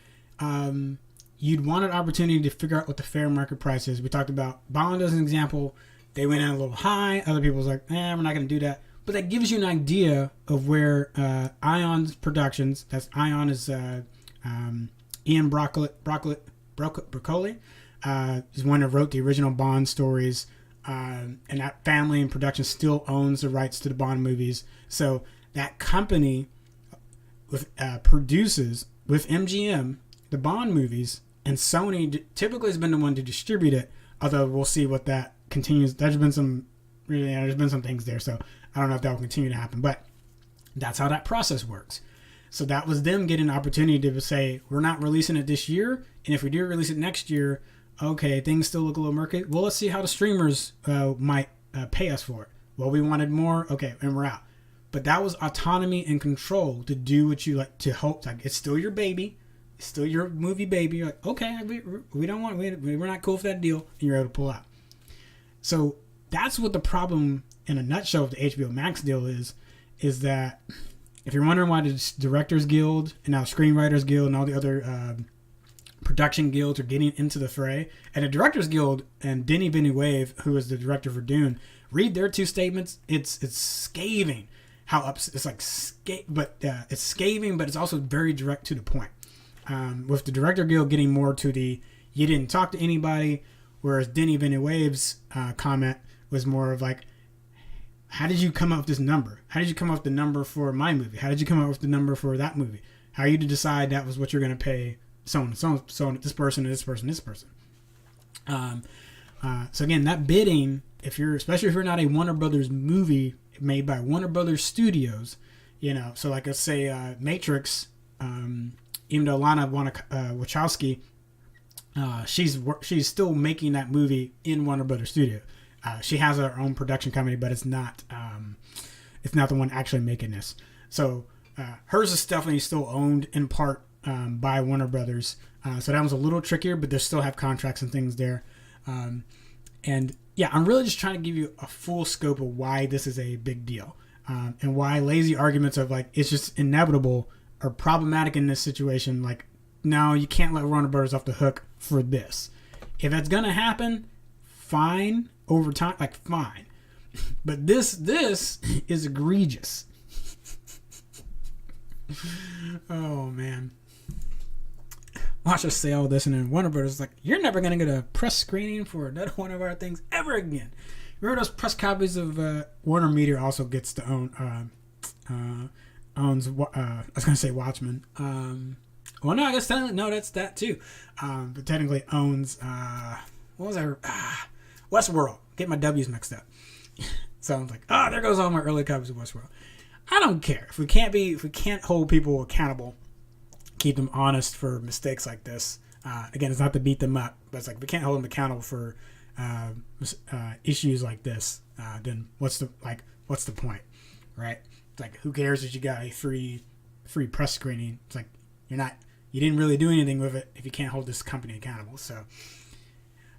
You'd want an opportunity to figure out what the fair market price is. We talked about Bond as an example. They went in a little high. Other people was like, we're not going to do that. But that gives you an idea of where Ion's Productions, that's Ion is Ian Broccoli, is one that wrote the original Bond stories. And that family and production still owns the rights to the Bond movies. So that company produces with MGM the Bond movies, and Sony typically has been the one to distribute it. Although we'll see what that continues. There's been some things there, so I don't know if that will continue to happen. But that's how that process works. So that was them getting an opportunity to say, we're not releasing it this year, and if we do release it next year, okay, things still look a little murky. Well, let's see how the streamers might pay us for it. Well, we wanted more. Okay, and we're out. But that was autonomy and control to do what you like, to hope. Like, it's still your baby. It's still your movie baby. You're like, okay, we don't want, we're not cool with that deal. And you're able to pull out. So that's what the problem in a nutshell of the HBO Max deal is that if you're wondering why the Directors Guild and now Screenwriters Guild and all the other production guilds are getting into the fray, and the Directors Guild and Denis Villeneuve, who is the director for Dune, read their two statements. It's scathing how it's like it's scathing, but it's also very direct to the point. With the Director Guild getting more to the you didn't talk to anybody, whereas Denis Villeneuve's comment was more of like, how did you come up with this number? How did you come up with the number for my movie? How did you come up with the number for that movie? How are you to decide that was what you're going to pay so on, this person, this person, this person? So again, that bidding, especially if you're not a Warner Brothers movie made by Warner Brothers Studios, so like let's say Matrix, even though Lana Wachowski, she's still making that movie in Warner Brothers Studio. She has her own production company, but it's not the one actually making this. So hers is definitely still owned in part by Warner Brothers. So that was a little trickier, but they still have contracts and things there. And yeah, I'm really just trying to give you a full scope of why this is a big deal, and why lazy arguments of like it's just inevitable are problematic in this situation. Like, no, you can't let Warner Brothers off the hook for this. If that's gonna happen, fine. Over time, like fine, but this is egregious. Oh man. watch us say all this, and then Warner Brothers is like, you're never gonna get a press screening for another one of our things ever again. Remember those press copies of Warner Media also gets to owns I was gonna say Watchmen. Well, no, I guess no, that's that too. But technically owns what was I? Westworld. Get my W's mixed up. So I'm like, there goes all my early copies of Westworld. I don't care if we can't hold people accountable, keep them honest for mistakes like this. Again, it's not to beat them up, but it's like if we can't hold them accountable for issues like this. Then what's the point, right? It's like, who cares if you got a free press screening? It's like you didn't really do anything with it if you can't hold this company accountable. So,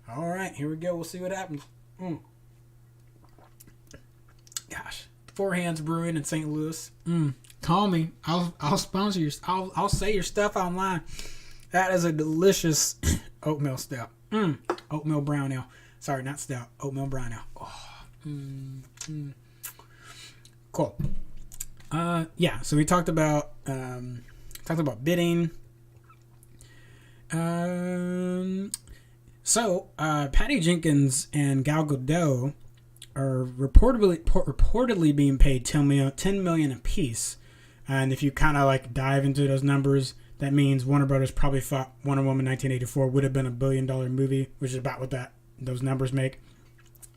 all right, here we go. We'll see what happens. Gosh, Four Hands Brewing in St. Louis. Call me. I'll sponsor your. I'll say your stuff online. That is a delicious oatmeal stout. Oatmeal brown ale. Sorry, not stout. Oatmeal brown ale. Cool. Yeah. So we talked about bidding. So Patty Jenkins and Gal Gadot are reportedly being paid $10 million apiece. And if you kind of like dive into those numbers, that means Warner Brothers probably thought Wonder Woman 1984 would have been $1 billion movie, which is about what those numbers make.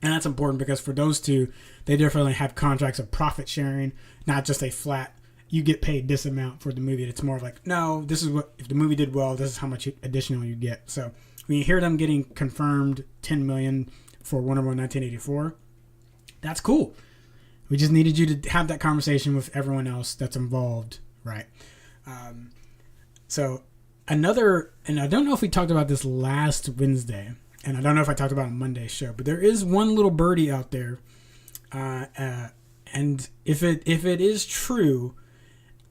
And that's important because for those two, they definitely have contracts of profit sharing, not just a flat, you get paid this amount for the movie. It's more like, no, this is what, if the movie did well, this is how much additional you get. So when you hear them getting confirmed $10 million for Wonder Woman 1984, that's cool. We just needed you to have that conversation with everyone else that's involved, right? So another, and I don't know if we talked about this last Wednesday, and I don't know if I talked about it on Monday's show, but there is one little birdie out there, and if it is true,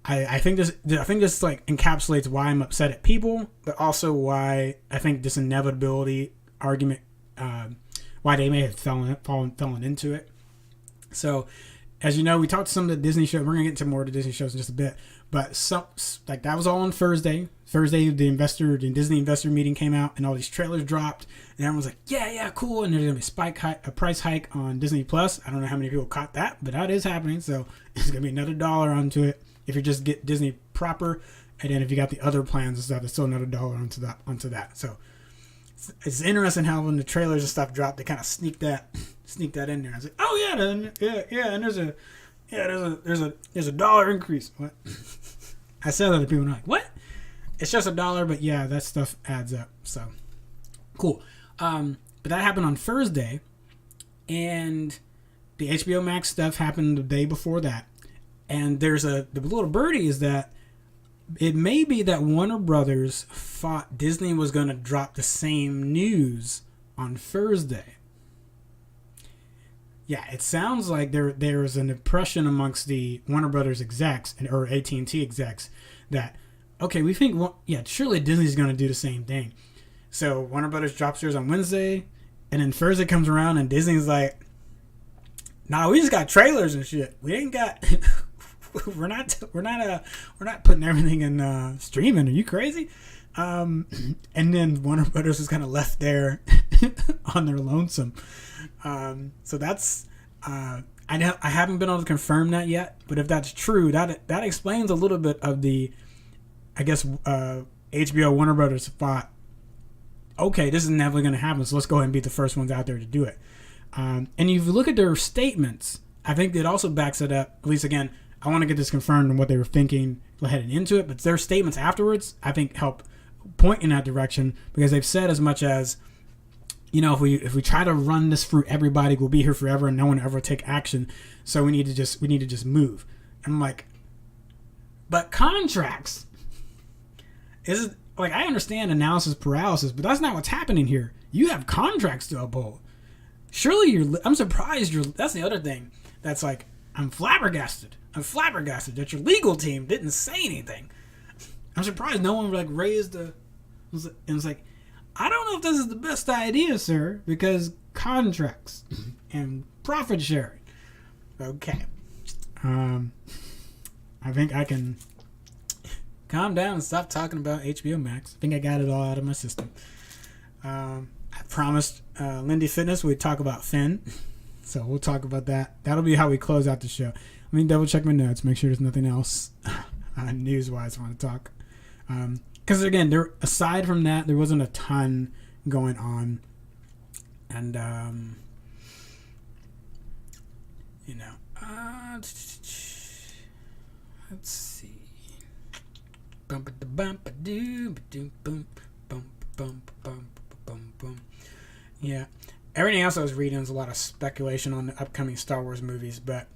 I think this like encapsulates why I'm upset at people, but also why I think this inevitability argument, why they may have fallen into it. So, as you know, we talked to some of the Disney shows. We're gonna get into more of the Disney shows in just a bit, but that was all on Thursday. Thursday, the Disney investor meeting came out, and all these trailers dropped, and everyone's like, "Yeah, cool." And there's gonna be a price hike on Disney Plus. I don't know how many people caught that, but that is happening. So it's gonna be another $1 onto it if you just get Disney proper, and then if you got the other plans and stuff, it's still another $1 onto that. So it's interesting how when the trailers and stuff dropped, they kind of sneak that in there. I was like, "Oh yeah, and there's a $1 increase." What? I said that to people, and they're like, "What?" It's just $1, but yeah, that stuff adds up. So cool. But that happened on Thursday, and the HBO Max stuff happened the day before that. And the little birdie is that it may be that Warner Brothers thought Disney was going to drop the same news on Thursday. Yeah, it sounds like there's an impression amongst the Warner Brothers execs or AT&T execs that, okay, we think, surely Disney's going to do the same thing. So Warner Brothers drops theirs on Wednesday, and then Thursday comes around, and Disney's like, "Nah, we just got trailers and shit. We ain't got." We're not putting everything in streaming. Are you crazy? And then Warner Brothers is kind of left there on their lonesome. So that's I haven't been able to confirm that yet. But if that's true, that explains a little bit of the, I guess, HBO Warner Brothers thought, okay, this is never going to happen, so let's go ahead and be the first ones out there to do it. And if you look at their statements, I think it also backs it up. At least, again, I want to get this confirmed on what they were thinking heading into it, but their statements afterwards, I think, help point in that direction, because they've said as much as, if we try to run this through everybody, we'll be here forever and no one will ever take action. So we need to just move. And I'm like, but contracts is like, I understand analysis paralysis, but that's not what's happening here. You have contracts to uphold. Surely I'm surprised that's the other thing. That's like, I'm flabbergasted that your legal team didn't say anything. I'm surprised no one raised and was like, I don't know if this is the best idea, sir, because contracts and profit sharing. Okay. I think I can calm down and stop talking about HBO Max. I think I got it all out of my system. I promised Lindy Fitness we'd talk about Finn. So we'll talk about that. That'll be how we close out the show. Let me double check my notes, make sure there's nothing else news-wise I want to talk. Because again, aside from that, there wasn't a ton going on. And, let's see. Yeah. Everything else I was reading was a lot of speculation on the upcoming Star Wars movies, but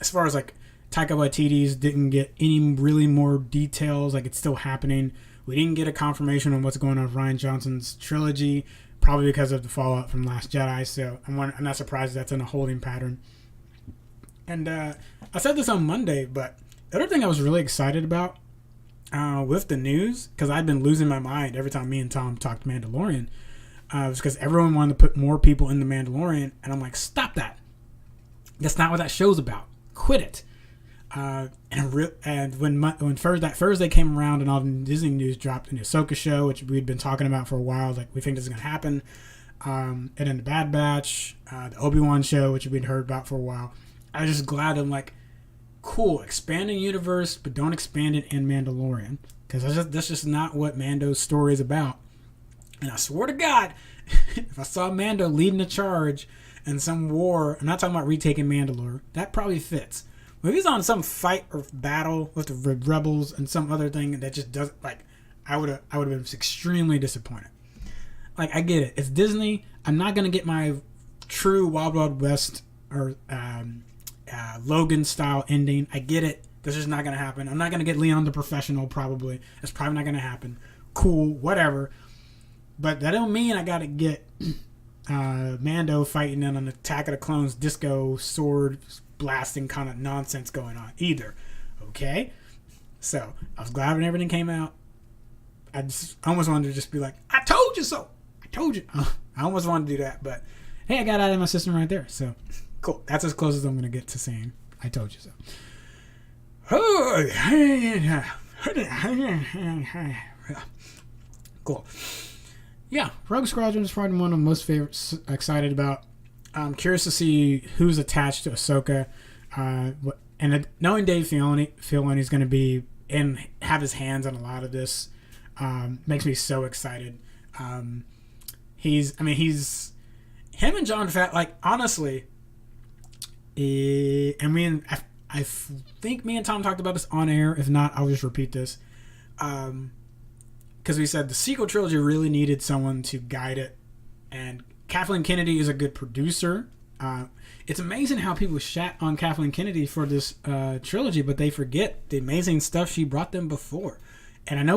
as far as like Taika Waititi's didn't get any really more details, like it's still happening. We didn't get a confirmation on what's going on with Rian Johnson's trilogy, probably because of the fallout from Last Jedi, so I'm not surprised that's in a holding pattern. And I said this on Monday, but the other thing I was really excited about with the news, because I'd been losing my mind every time me and Tom talked Mandalorian, was because everyone wanted to put more people in the Mandalorian, and I'm like, stop that. That's not what that show's about. Quit it. And when that Thursday came around and all the Disney news dropped, in the Ahsoka show, which we'd been talking about for a while, like we think this is going to happen, and then the Bad Batch, the Obi-Wan show, which we'd heard about for a while, I was just glad. I'm like, cool, expand the universe, but don't expand it in Mandalorian, because that's just not what Mando's story is about. And I swear to God, if I saw Mando leading the charge in some war, I'm not talking about retaking Mandalore, that probably fits. But if he's on some fight or battle with the rebels and some other thing that just doesn't, like, I would have been extremely disappointed. Like, I get it, it's Disney. I'm not gonna get my true Wild Wild West or Logan style ending. I get it. This is not gonna happen. I'm not gonna get Leon the Professional. Probably it's probably not gonna happen. Cool, whatever. But that don't mean I gotta get Mando fighting in an Attack of the Clones disco sword blasting kind of nonsense going on either. Okay? So I was glad when everything came out. I almost wanted to just be like, I told you so. I told you. I almost wanted to do that, but hey, I got it out of my system right there. So cool. That's as close as I'm gonna get to saying I told you so. Cool. Yeah, Rogue Squadron is probably one of my most excited about. I'm curious to see who's attached to Ahsoka. And knowing Dave Filoni is going to be and have his hands on a lot of this makes me so excited. Him and Jon Favreau, like, honestly, I think me and Tom talked about this on air. If not, I'll just repeat this. Because we said the sequel trilogy really needed someone to guide it, and Kathleen Kennedy is a good producer. It's amazing how people shat on Kathleen Kennedy for this trilogy, but they forget the amazing stuff she brought them before. And I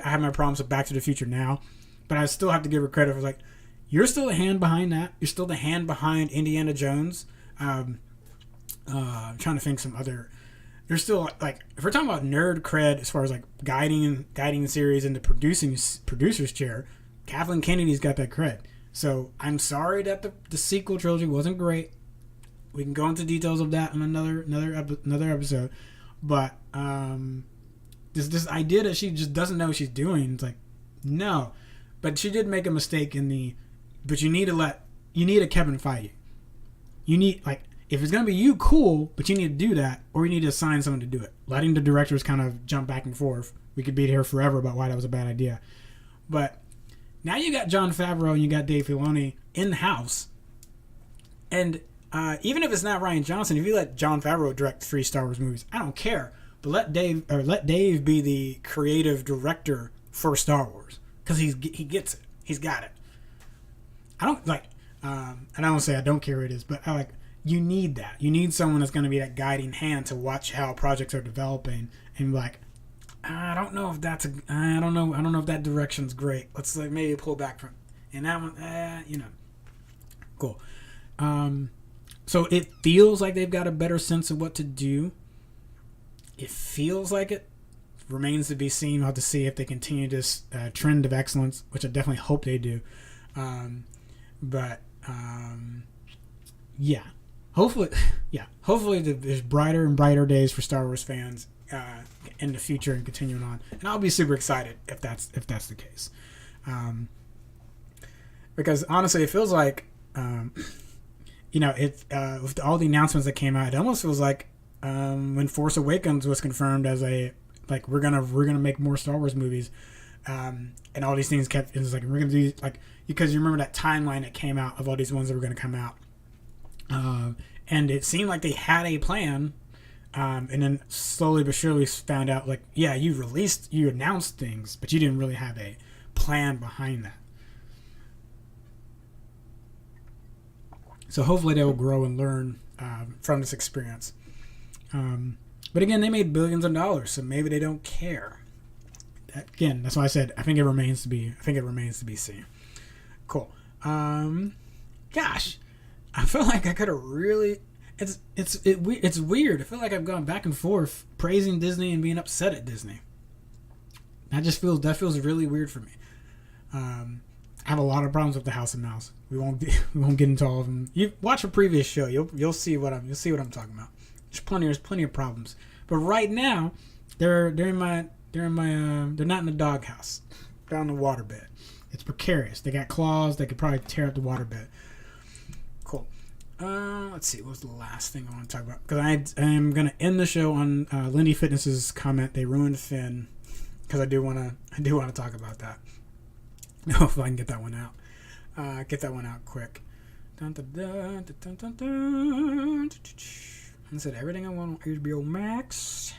have my problems with Back to the Future now, but I still have to give her credit for, like, you're still the hand behind that. You're still the hand behind Indiana Jones. I'm trying to think some other. There's still, like, if we're talking about nerd cred as far as, like, guiding the series into producer's chair, Kathleen Kennedy's got that cred. So I'm sorry that the sequel trilogy wasn't great. We can go into details of that in another episode. But this idea that she just doesn't know what she's doing, it's like, no. But she did make a mistake but you need a Kevin Feige. You need, like, if it's going to be you, cool, but you need to do that, or you need to assign someone to do it. Letting the directors kind of jump back and forth. We could be here forever about why that was a bad idea. But now you got Jon Favreau and you got Dave Filoni in the house. And even if it's not Rian Johnson, if you let Jon Favreau direct 3 Star Wars movies, I don't care. But let Dave be the creative director for Star Wars, because he gets it. He's got it. I don't like. And I don't say I don't care who it is, but I like. You need that. You need someone that's going to be that guiding hand to watch how projects are developing and be like, I don't know if that's I don't know if that direction's great. Let's like maybe pull back from. And that one, cool. So it feels like they've got a better sense of what to do. It feels like it. Remains to be seen. We'll have to see if they continue this trend of excellence, which I definitely hope they do. Yeah. Hopefully there's brighter and brighter days for Star Wars fans, in the future and continuing on. And I'll be super excited if that's the case. Because honestly, it feels like, with all the announcements that came out, it almost feels like when Force Awakens was confirmed as we're gonna make more Star Wars movies, and all these things kept, it was like, we're gonna do, like, because you remember that timeline that came out of all these ones that were gonna come out, and it seemed like they had a plan, and then slowly but surely found out, like, yeah, you announced things, but you didn't really have a plan behind that. So hopefully they will grow and learn from this experience. But again, they made billions of dollars, so maybe they don't care. That's why I said I think it remains to be seen. Cool. Gosh, I feel like I could have really. It's weird. I feel like I've gone back and forth praising Disney and being upset at Disney. That feels really weird for me. I have a lot of problems with the House of Mouse. We won't get into all of them. You watch a previous show, you'll see what I'm talking about. There's plenty of problems, but right now they're not in the doghouse. They're on the waterbed. It's precarious. They got claws. They could probably tear up the waterbed. Cool. Let's see. What's the last thing I want to talk about? Because I am gonna end the show on Lindy Fitness's comment. They ruined Finn. Because I do want to talk about that. Hopefully I can get that one out. Get that one out quick. Dun, dun, dun, dun, dun, dun, dun. I said everything I want on HBO Max.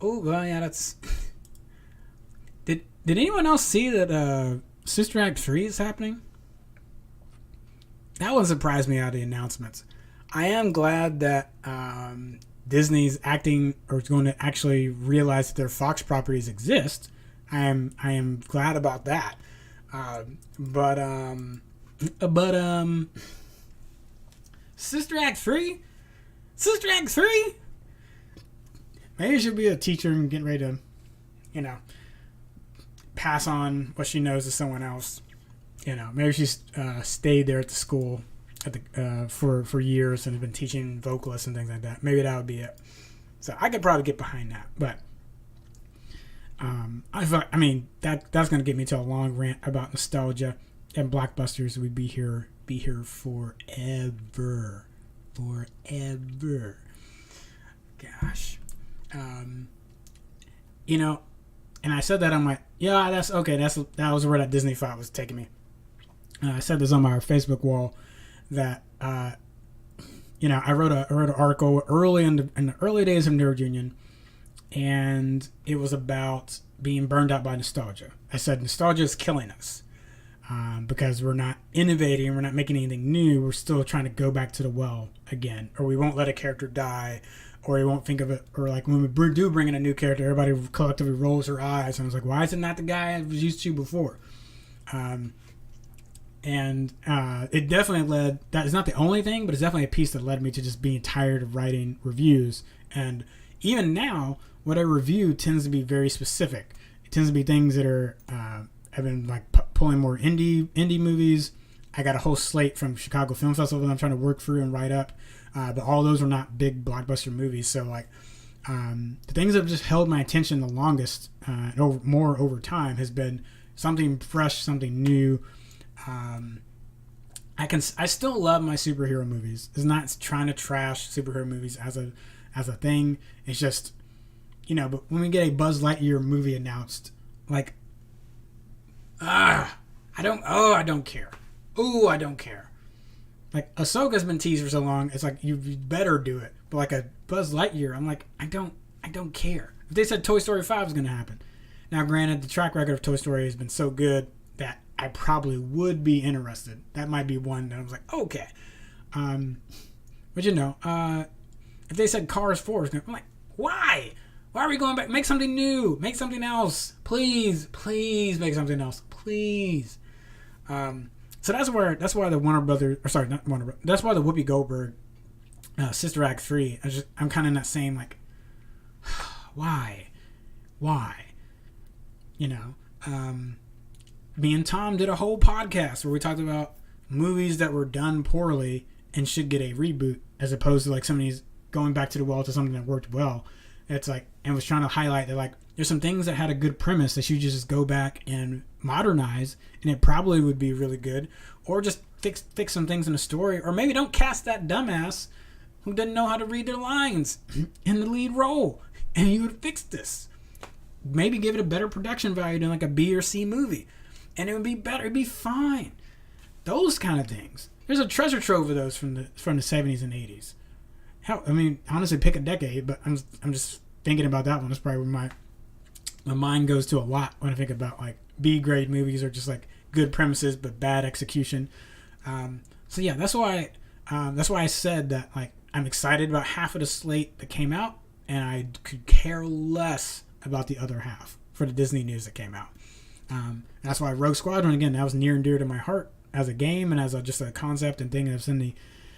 Oh, well, yeah, that's. Did anyone else see that Sister Act 3 is happening? That one surprised me out of the announcements. I am glad that Disney's acting, or is going to actually realize that their Fox properties exist. I am glad about that. But Sister Act 3? Sister Act 3? Maybe she'll be a teacher and getting ready to, pass on what she knows to someone else. Maybe she's stayed there at the school for years and has been teaching vocalists and things like that. Maybe that would be it. So I could probably get behind that. But that's going to get me to a long rant about nostalgia and blockbusters. We'd be here forever. Gosh. And I said that on my, yeah, that's okay. That was where that Disney thought was taking me. I said this on my Facebook wall that, I wrote an article early in the early days of Nerd Union, and it was about being burned out by nostalgia. I said nostalgia is killing us because we're not innovating, we're not making anything new. We're still trying to go back to the well again, or we won't let a character die, or we won't think of it, or like when we do bring in a new character, everybody collectively rolls their eyes, and I was like, why is it not the guy I was used to before? And it definitely led, that is not the only thing, but it's definitely a piece that led me to just being tired of writing reviews. And even now, what I review tends to be very specific. It tends to be things that are, I've been like pulling more indie movies. I got a whole slate from Chicago Film Festival that I'm trying to work through and write up. But all those were not big blockbuster movies. So like, the things that have just held my attention the longest, more over time, has been something fresh, something new. I still love my superhero movies. It's not trying to trash superhero movies as a thing. It's just, but when we get a Buzz Lightyear movie announced, like, I don't care. Ooh, I don't care. Like, Ahsoka's been teased for so long, it's like, you better do it. But like a Buzz Lightyear, I'm like, I don't care. If they said Toy Story 5 is going to happen. Now, granted, the track record of Toy Story has been so good that I probably would be interested. That might be one that I was like, okay. But if they said Cars 4 is going to, I'm like, why? Why are we going back? Make something new. Make something else. Please make something else. Please. So that's why the Warner Brothers, or sorry, not Warner Brothers, that's why the Whoopi Goldberg Sister Act 3, I'm kind of in that same, like, why? Me and Tom did a whole podcast where we talked about movies that were done poorly and should get a reboot, as opposed to like somebody's going back to the well to something that worked well. It's like, and was trying to highlight that like there's some things that had a good premise that you just go back and modernize, and it probably would be really good, or just fix some things in the story, or maybe don't cast that dumbass who doesn't know how to read their lines in the lead role, and you would fix this. Maybe give it a better production value than like a B or C movie, and it would be better. It'd be fine. Those kind of things. There's a treasure trove of those from the 70s and 80s. Hell, I mean, honestly, pick a decade, but I'm just thinking about that one. That's probably where my mind goes to a lot when I think about like B grade movies, or just like good premises but bad execution. So yeah, that's why I said that like I'm excited about half of the slate that came out, and I could care less about the other half for the Disney news that came out. That's why Rogue Squadron, again, that was near and dear to my heart as a game and as just a concept and thing that's in the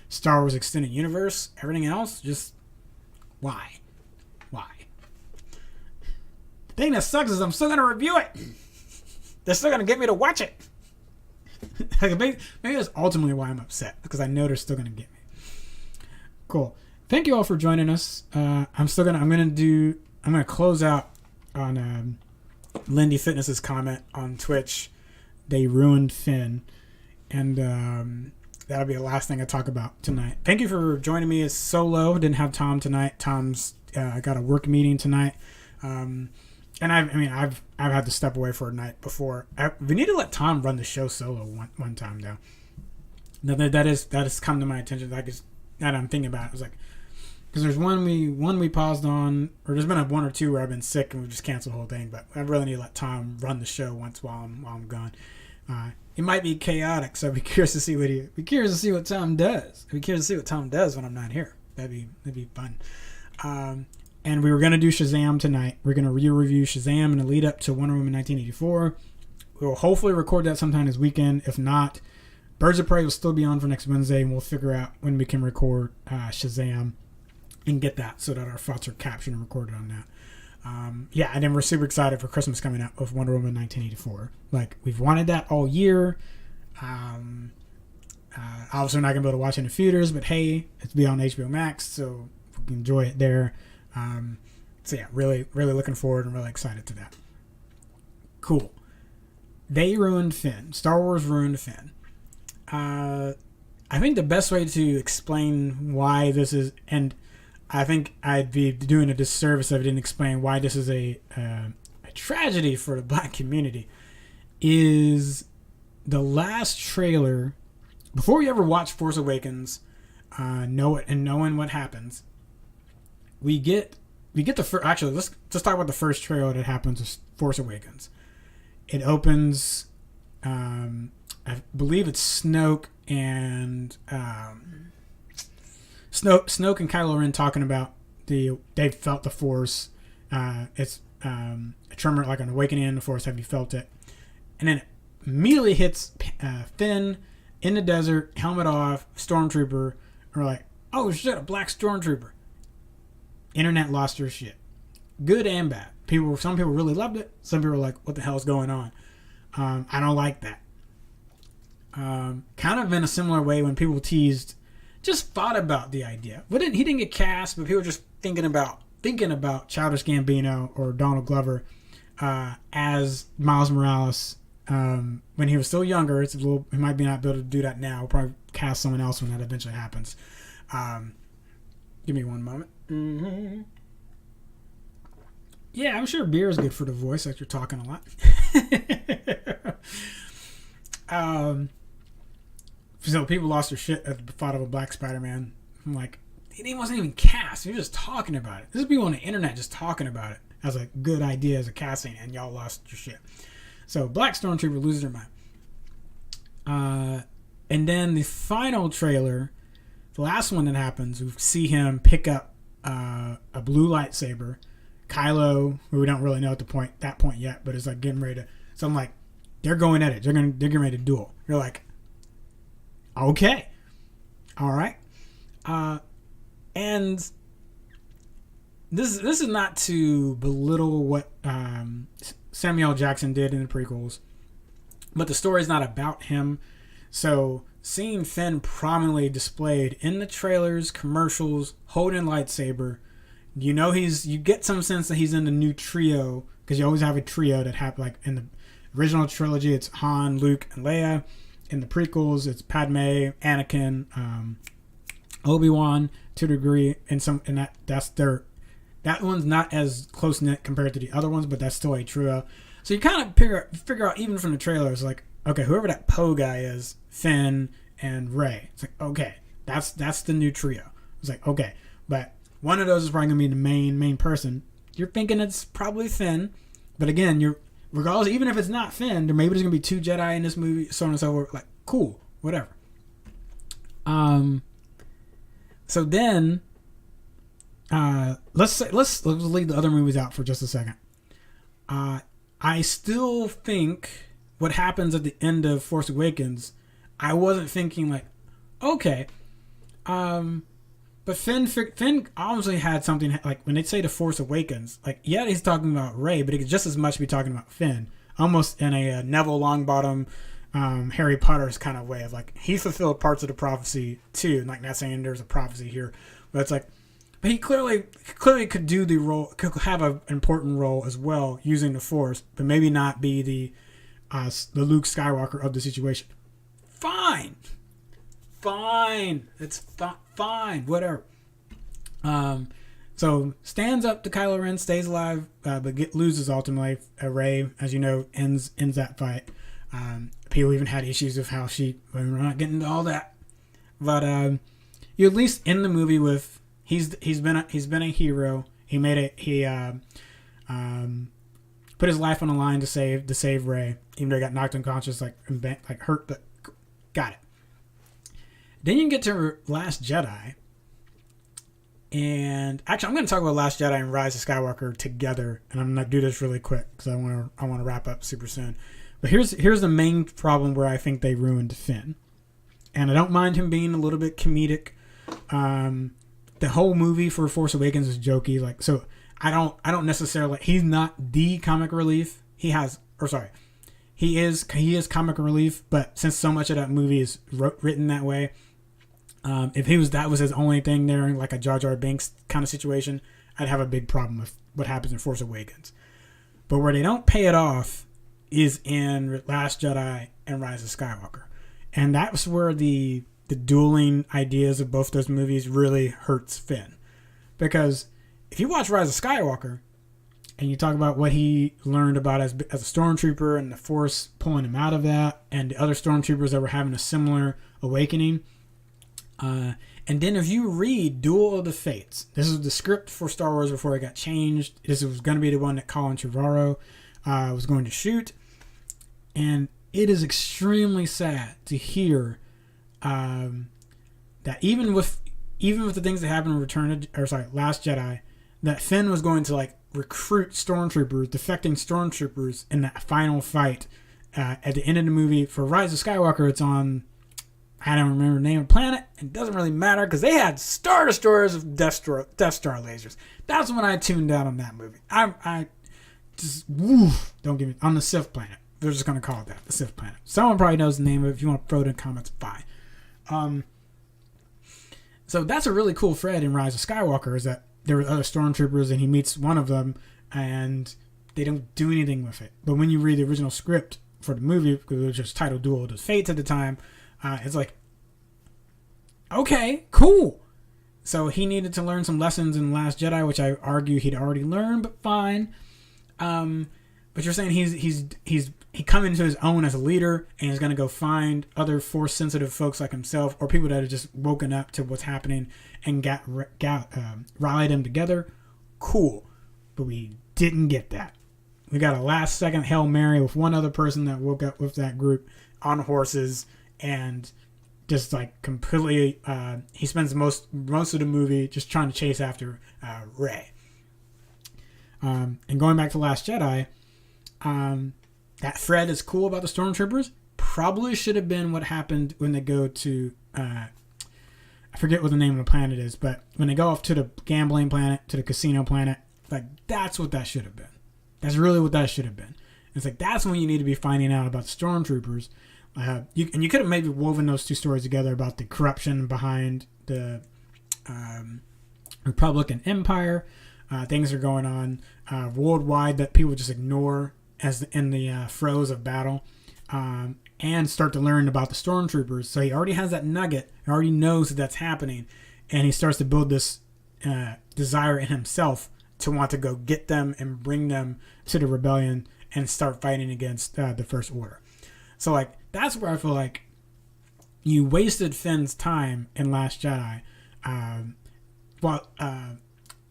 Star Wars extended universe. Everything else, just why? The thing that sucks is I'm still gonna review it. They're still gonna get me to watch it. Maybe that's ultimately why I'm upset, because I know they're still gonna get me. Cool. Thank you all for joining us. I'm gonna close out on Lindy Fitness's comment on Twitch. They ruined Finn, and that'll be the last thing I talk about tonight. Thank you for joining me as solo. Didn't have Tom tonight. Tom's got a work meeting tonight, and I've had to step away for a night before. We need to let Tom run the show solo one time though. That has come to my attention. That I'm thinking about it. I was like, because there's one we paused on, or there's been one or two where I've been sick and we just canceled the whole thing. But I really need to let Tom run the show once while I'm gone. It might be chaotic, so I'd be curious to see what Tom does. I'd be curious to see what Tom does when I'm not here. That'd be fun. And we were gonna do Shazam tonight. We're gonna review Shazam in the lead up to Wonder Woman 1984. We'll hopefully record that sometime this weekend. If not, Birds of Prey will still be on for next Wednesday, and we'll figure out when we can record Shazam and get that so that our thoughts are captured and recorded on that. And then we're super excited for Christmas coming out with Wonder Woman 1984. Like, we've wanted that all year. Obviously, we're not going to be able to watch it in the theaters, but hey, it's be on HBO Max, so we can enjoy it there. So yeah, really, really looking forward and really excited to that. Cool. They ruined Finn. Star Wars ruined Finn. I think the best way to explain why this is, and I think I'd be doing a disservice if I didn't explain why this is a tragedy for the Black community, is the last trailer. Before you ever watch Force Awakens, knowing what happens, we get the first. Actually, let's talk about the first trailer that happens with Force Awakens. It opens. I believe it's Snoke and Snoke and Kylo Ren talking about they felt the Force. It's a tremor, like an awakening in the Force. Have you felt it? And then it immediately hits Finn in the desert, helmet off, stormtrooper. And we're like, oh shit, a black stormtrooper. Internet lost their shit, good and bad. Some people really loved it. Some people were like, what the hell is going on? I don't like that. Kind of in a similar way when people teased, just thought about the idea. He didn't get cast, but people were just thinking about Childish Gambino or Donald Glover as Miles Morales when he was still younger. It's a little, he might be not able to do that now. We'll probably cast someone else when that eventually happens. Give me one moment. Mm-hmm. Yeah, I'm sure beer is good for the voice, like you're talking a lot. So people lost their shit at the thought of a black Spider-Man. I'm like, he wasn't even cast. You're just talking about it. This is people on the internet just talking about it as a good idea as a casting, and y'all lost your shit. So Black Stormtrooper loses their mind. And then the final trailer, the last one that happens, we see him pick up a blue lightsaber. Kylo, who we don't really know at that point yet, but is like getting ready to. So I'm like, they're going at it. They're getting ready to duel. You're like, okay, all right. And this is not to belittle what Samuel L. Jackson did in the prequels, but the story's not about him. So seeing Finn prominently displayed in the trailers, commercials, holding a lightsaber, you get some sense that he's in the new trio, because you always have a trio that have, like in the original trilogy, it's Han, Luke, and Leia. In the prequels, it's Padme, Anakin, Obi-Wan to a degree, and that one's not as close knit compared to the other ones, but that's still a trio. So you kind of figure out even from the trailers, like, okay, whoever that Poe guy is, Finn and Rey. It's like, okay, that's the new trio. It's like, okay, but one of those is probably gonna be the main person. You're thinking it's probably Finn, but again, regardless, even if it's not Finn, maybe there's gonna be 2 Jedi in this movie, so on and so forth. Like, cool, whatever. So then, let's leave the other movies out for just a second. I still think what happens at the end of Force Awakens, I wasn't thinking like, okay, but Finn obviously had something, like when they say the Force Awakens, like, yeah, he's talking about Rey, but he could just as much be talking about Finn, almost in a Neville Longbottom, Harry Potter's kind of way of like, he fulfilled parts of the prophecy too. Like, not saying there's a prophecy here, but it's like, but he clearly could do the role, could have an important role as well using the Force, but maybe not be the Luke Skywalker of the situation. Fine, it's fine, whatever. So stands up to Kylo Ren, stays alive, but loses ultimately. Rey, as you know, ends that fight. People even had issues with how we're not getting into all that, but you at least end the movie with he's been a hero. He put his life on the line to save Rey, even though he got knocked unconscious, like hurt, but got it. Then you can get to Last Jedi. And actually, I'm going to talk about Last Jedi and Rise of Skywalker together, and I'm going to do this really quick because I want to wrap up super soon. But here's the main problem where I think they ruined Finn, and I don't mind him being a little bit comedic. The whole movie for Force Awakens is jokey, like, so I don't necessarily. He's not the comic relief. He is comic relief, but since so much of that movie is written that way. If that was his only thing there, like a Jar Jar Binks kind of situation, I'd have a big problem with what happens in Force Awakens. But where they don't pay it off is in Last Jedi and Rise of Skywalker. And that's where the dueling ideas of both those movies really hurts Finn. Because if you watch Rise of Skywalker and you talk about what he learned about as a stormtrooper and the Force pulling him out of that, and the other stormtroopers that were having a similar awakening, and then if you read Duel of the Fates, this is the script for Star Wars before it got changed. This was going to be the one that Colin Trevorrow was going to shoot. And it is extremely sad to hear that even with the things that happened in Last Jedi, that Finn was going to like recruit stormtroopers, defecting stormtroopers in that final fight at the end of the movie. For Rise of Skywalker, it's on, I don't remember the name of the planet. It doesn't really matter because they had Star Destroyers of Death Star lasers. That's when I tuned out on that movie. I just, don't give me, on the Sith planet. They're just going to call it that, the Sith planet. Someone probably knows the name of it. If you want to throw it in comments, fine. So that's a really cool thread in Rise of Skywalker, is that there were other stormtroopers and he meets one of them and they don't do anything with it. But when you read the original script for the movie, because it was just titled Duel of the Fates at the time, it's like, okay, cool. So he needed to learn some lessons in Last Jedi, which I argue he'd already learned, but fine. But you're saying he come into his own as a leader and is going to go find other Force sensitive folks like himself, or people that have just woken up to what's happening and rallied them together. Cool. But we didn't get that. We got a last second Hail Mary with one other person that woke up with that group on horses, and just like completely, he spends most of the movie just trying to chase after Rey. And going back to Last Jedi, that thread is cool about the stormtroopers. Probably should have been what happened when they go to, I forget what the name of the planet is, but when they go off to the gambling planet, to the casino planet, like, that's what that should have been. That's really what that should have been. It's like, that's when you need to be finding out about the stormtroopers. You could have maybe woven those two stories together about the corruption behind the Republic and Empire. Things are going on worldwide that people just ignore as in the throes of battle, and start to learn about the stormtroopers. So he already has that nugget. He already knows that that's happening, and he starts to build this desire in himself to want to go get them and bring them to the rebellion and start fighting against the First Order. So like that's where I feel like you wasted Finn's time in Last Jedi.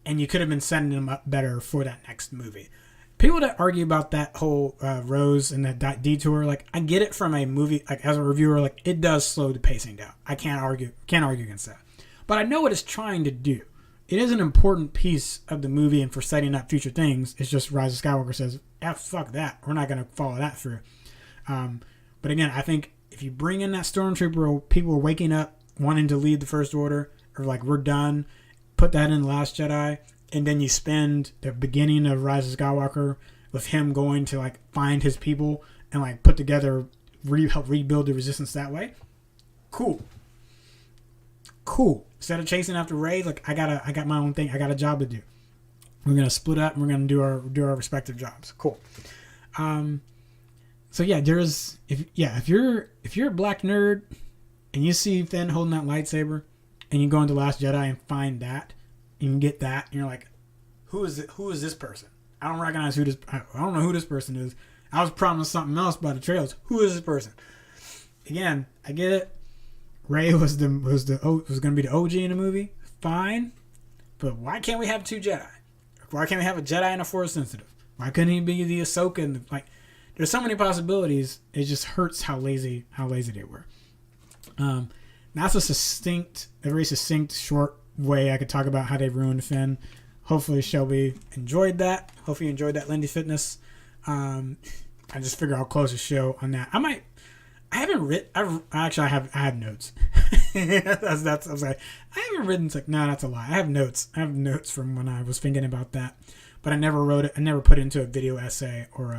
And you could have been setting him up better for that next movie. People that argue about that whole Rose and that detour, like I get it from a movie, like as a reviewer, like it does slow the pacing down. I can't argue against that. But I know what it's trying to do. It is an important piece of the movie and for setting up future things. It's just Rise of Skywalker says, fuck that. We're not going to follow that through. But again, I think if you bring in that stormtrooper, people are waking up wanting to lead the First Order, or like we're done. Put that in The Last Jedi, and then you spend the beginning of Rise of Skywalker with him going to like find his people and like put together, help rebuild the Resistance that way. Cool. Instead of chasing after Rey, like I got my own thing. I got a job to do. We're gonna split up and we're gonna do our respective jobs. Cool. So yeah, if you're a black nerd and you see Finn holding that lightsaber, and you go into Last Jedi and find that, and you get that, and you're like, who is this person? I don't recognize I don't know who this person is. I was promised something else by the trailers. Who is this person? Again, I get it. Rey was going to be the OG in the movie. Fine. But why can't we have two Jedi? Why can't we have a Jedi and a Force sensitive? Why couldn't he be the Ahsoka and there's so many possibilities. It just hurts how lazy they were. That's a very succinct, short way I could talk about how they ruined Finn. Hopefully Shelby enjoyed that. Hopefully you enjoyed that Lindy Fitness. I just figure I'll close the show on that. I have notes. I was like, I haven't written. It's like, no, that's a lie. I have notes. I have notes from when I was thinking about that, but I never wrote it. I never put it into a video essay or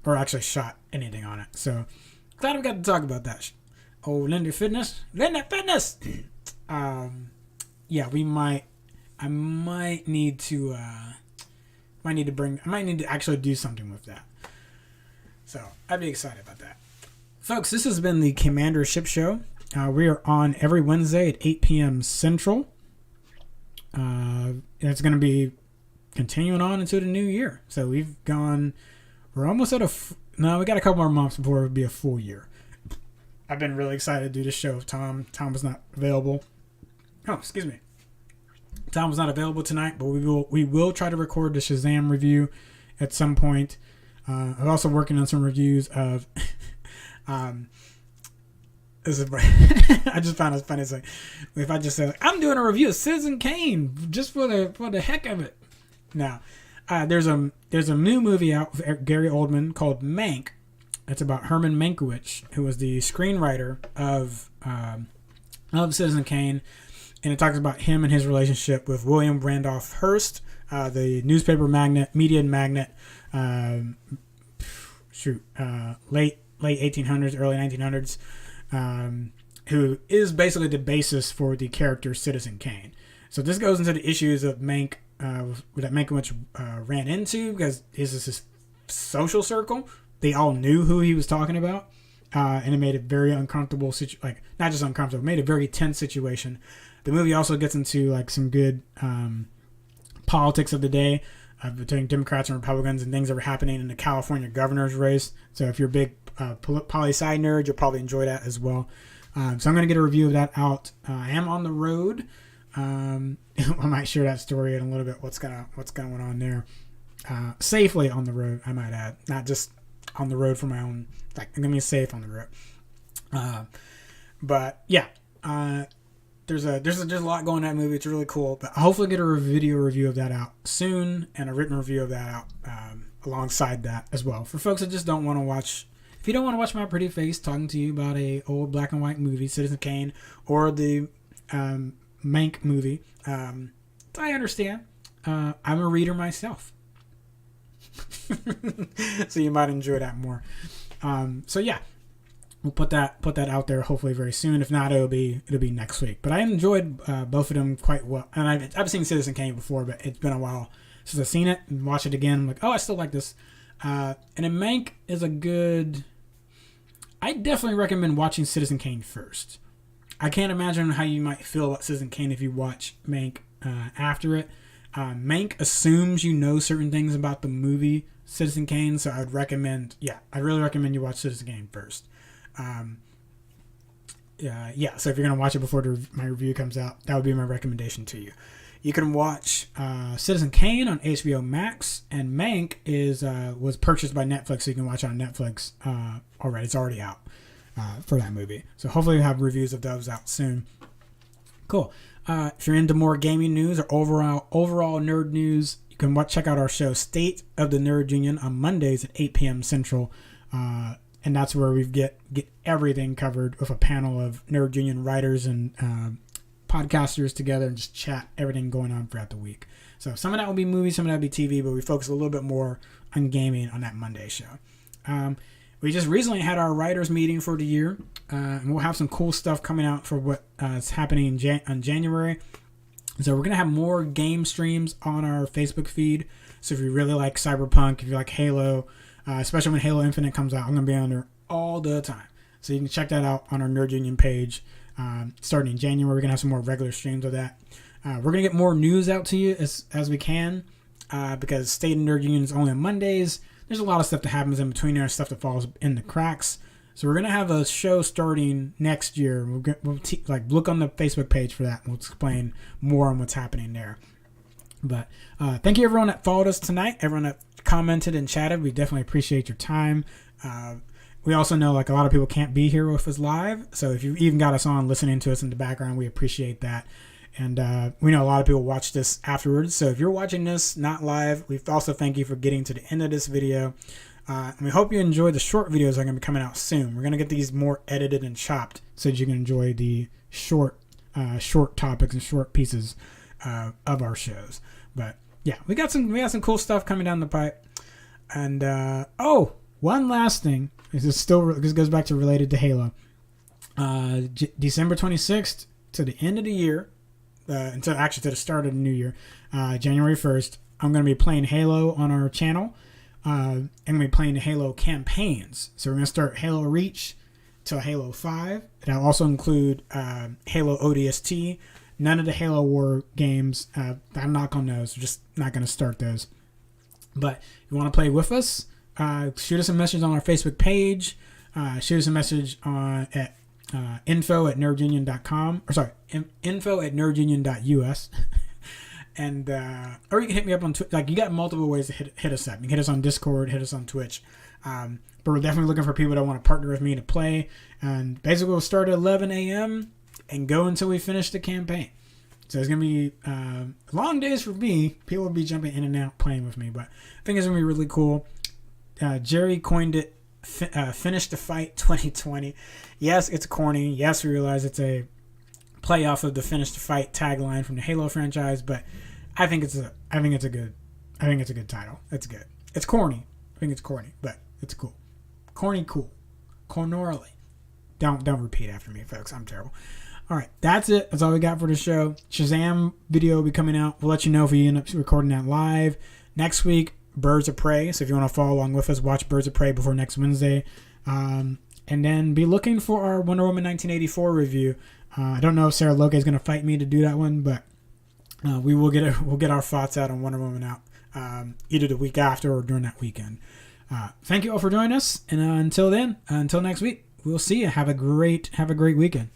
actually shot anything on it. So glad we got to talk about that. Oh, Lindy Fitness. Yeah, I might need to actually do something with that. So I'd be excited about that. Folks, this has been the Commander Shipp Show. We are on every Wednesday at 8 p.m. Central. It's going to be continuing on into the new year. So we're almost at we got a couple more months before it would be a full year. I've been really excited to do this show with Tom. Tom was not available. Oh, excuse me. Tom was not available tonight, but we will try to record the Shazam review at some point. I'm also working on some reviews of. I just found it funny. It's like if I just say I'm doing a review of Citizen Kane just for the heck of it. Now, there's a new movie out with Gary Oldman called Mank. It's about Herman Mankiewicz, who was the screenwriter of Citizen Kane, and it talks about him and his relationship with William Randolph Hearst, the newspaper magnate, media magnate, late 1800s, early 1900s, who is basically the basis for the character Citizen Kane. So this goes into the issues of that Mankiewicz ran into, because this is his social circle. They all knew who he was talking about, and it made a very uncomfortable not just uncomfortable, it made a very tense situation. The movie also gets into some good politics of the day between Democrats and Republicans and things that were happening in the California governor's race. So if you're a big poli-sci nerd, you'll probably enjoy that as well. So I'm going to get a review of that out. I am on the road. I might share that story in a little bit. What's going on there? Safely on the road, I might add, not just on the road for my own. I'm gonna be safe on the road. But yeah, there's a lot going in that movie. It's really cool. But I'll hopefully get a video review of that out soon, and a written review of that out alongside that as well. For folks that just don't want to watch. If you don't want to watch my pretty face talking to you about a old black and white movie, Citizen Kane, or the Mank movie, I understand. I'm a reader myself. So you might enjoy that more. So yeah, we'll put that out there hopefully very soon. If not, it'll be next week. But I enjoyed both of them quite well. And I've seen Citizen Kane before, but it's been a while since I've seen it, and watch it again. I'm like, oh, I still like this. And then Mank is a good. I definitely recommend watching Citizen Kane first. I can't imagine how you might feel about Citizen Kane if you watch Mank after it. Mank assumes you know certain things about the movie Citizen Kane, so I really recommend you watch Citizen Kane first. So if you're going to watch it before my review comes out, that would be my recommendation to you. You can watch Citizen Kane on HBO Max, and Mank was purchased by Netflix, so you can watch it on Netflix already. It's already out for that movie. So hopefully we'll have reviews of those out soon. Cool. If you're into more gaming news or overall nerd news, you can check out our show State of the Nerd Union on Mondays at 8 p.m. Central. And that's where we get everything covered with a panel of Nerd Union writers and podcasters together and just chat everything going on throughout the week. So some of that will be movies, some of that will be TV, but we focus a little bit more on gaming on that Monday show. We just recently had our writers meeting for the year, and we'll have some cool stuff coming out for what is happening in January. So we're going to have more game streams on our Facebook feed. So if you really like Cyberpunk, if you like Halo, especially when Halo Infinite comes out, I'm going to be on there all the time. So you can check that out on our Nerd Union page. Starting in January, we're going to have some more regular streams of that. We're going to get more news out to you as we can, because State of Nerd Union is only on Mondays. There's a lot of stuff that happens in between there, stuff that falls in the cracks. So we're going to have a show starting next year. We'll look on the Facebook page for that, and we'll explain more on what's happening there. But thank you everyone that followed us tonight, everyone that commented and chatted. We definitely appreciate your time. We also know a lot of people can't be here with us live, so if you even got us on listening to us in the background, we appreciate that. And we know a lot of people watch this afterwards, so if you're watching this not live, we also thank you for getting to the end of this video. And we hope you enjoy the short videos that are going to be coming out soon. We're going to get these more edited and chopped so that you can enjoy the short topics and short pieces of our shows. But yeah, we got some cool stuff coming down the pipe. And one last thing. This goes back to related to Halo. December 26th to the end of the year, to the start of the new year, January 1st, I'm going to be playing Halo on our channel. I'm going to be playing the Halo campaigns. So we're going to start Halo Reach till Halo 5. That'll also include Halo ODST. None of the Halo War games. I'm not on those. We're just not going to start those. But if you want to play with us, shoot us a message on our Facebook page. Shoot us a message at info@nerdunion.com. Or sorry, info@nerdunion.us. And or you can hit me up on Twitch. You got multiple ways to hit us up. You can hit us on Discord, hit us on Twitch. But we're definitely looking for people that want to partner with me to play. And basically, we'll start at 11 a.m. and go until we finish the campaign. So it's going to be long days for me. People will be jumping in and out playing with me. But I think it's going to be really cool. Jerry coined it Finish the Fight 2020. Yes, it's corny. Yes, we realize it's a play off of the Finish the Fight tagline from the Halo franchise, but I think it's a good title. It's good. It's corny. I think it's corny, but it's cool. Corny cool. Cornorally. Don't repeat after me, folks. I'm terrible. All right, that's it. That's all we got for the show. Shazam video will be coming out. We'll let you know if we end up recording that live. Next week, Birds of Prey. So if you want to follow along with us, watch Birds of Prey before next Wednesday. And then be looking for our Wonder Woman 1984 review. I don't know if Sarah Loke is going to fight me to do that one, but we'll get our thoughts out on Wonder Woman out either the week after or during that weekend. Thank you all for joining us, and until next week, we'll see you. Have a great weekend.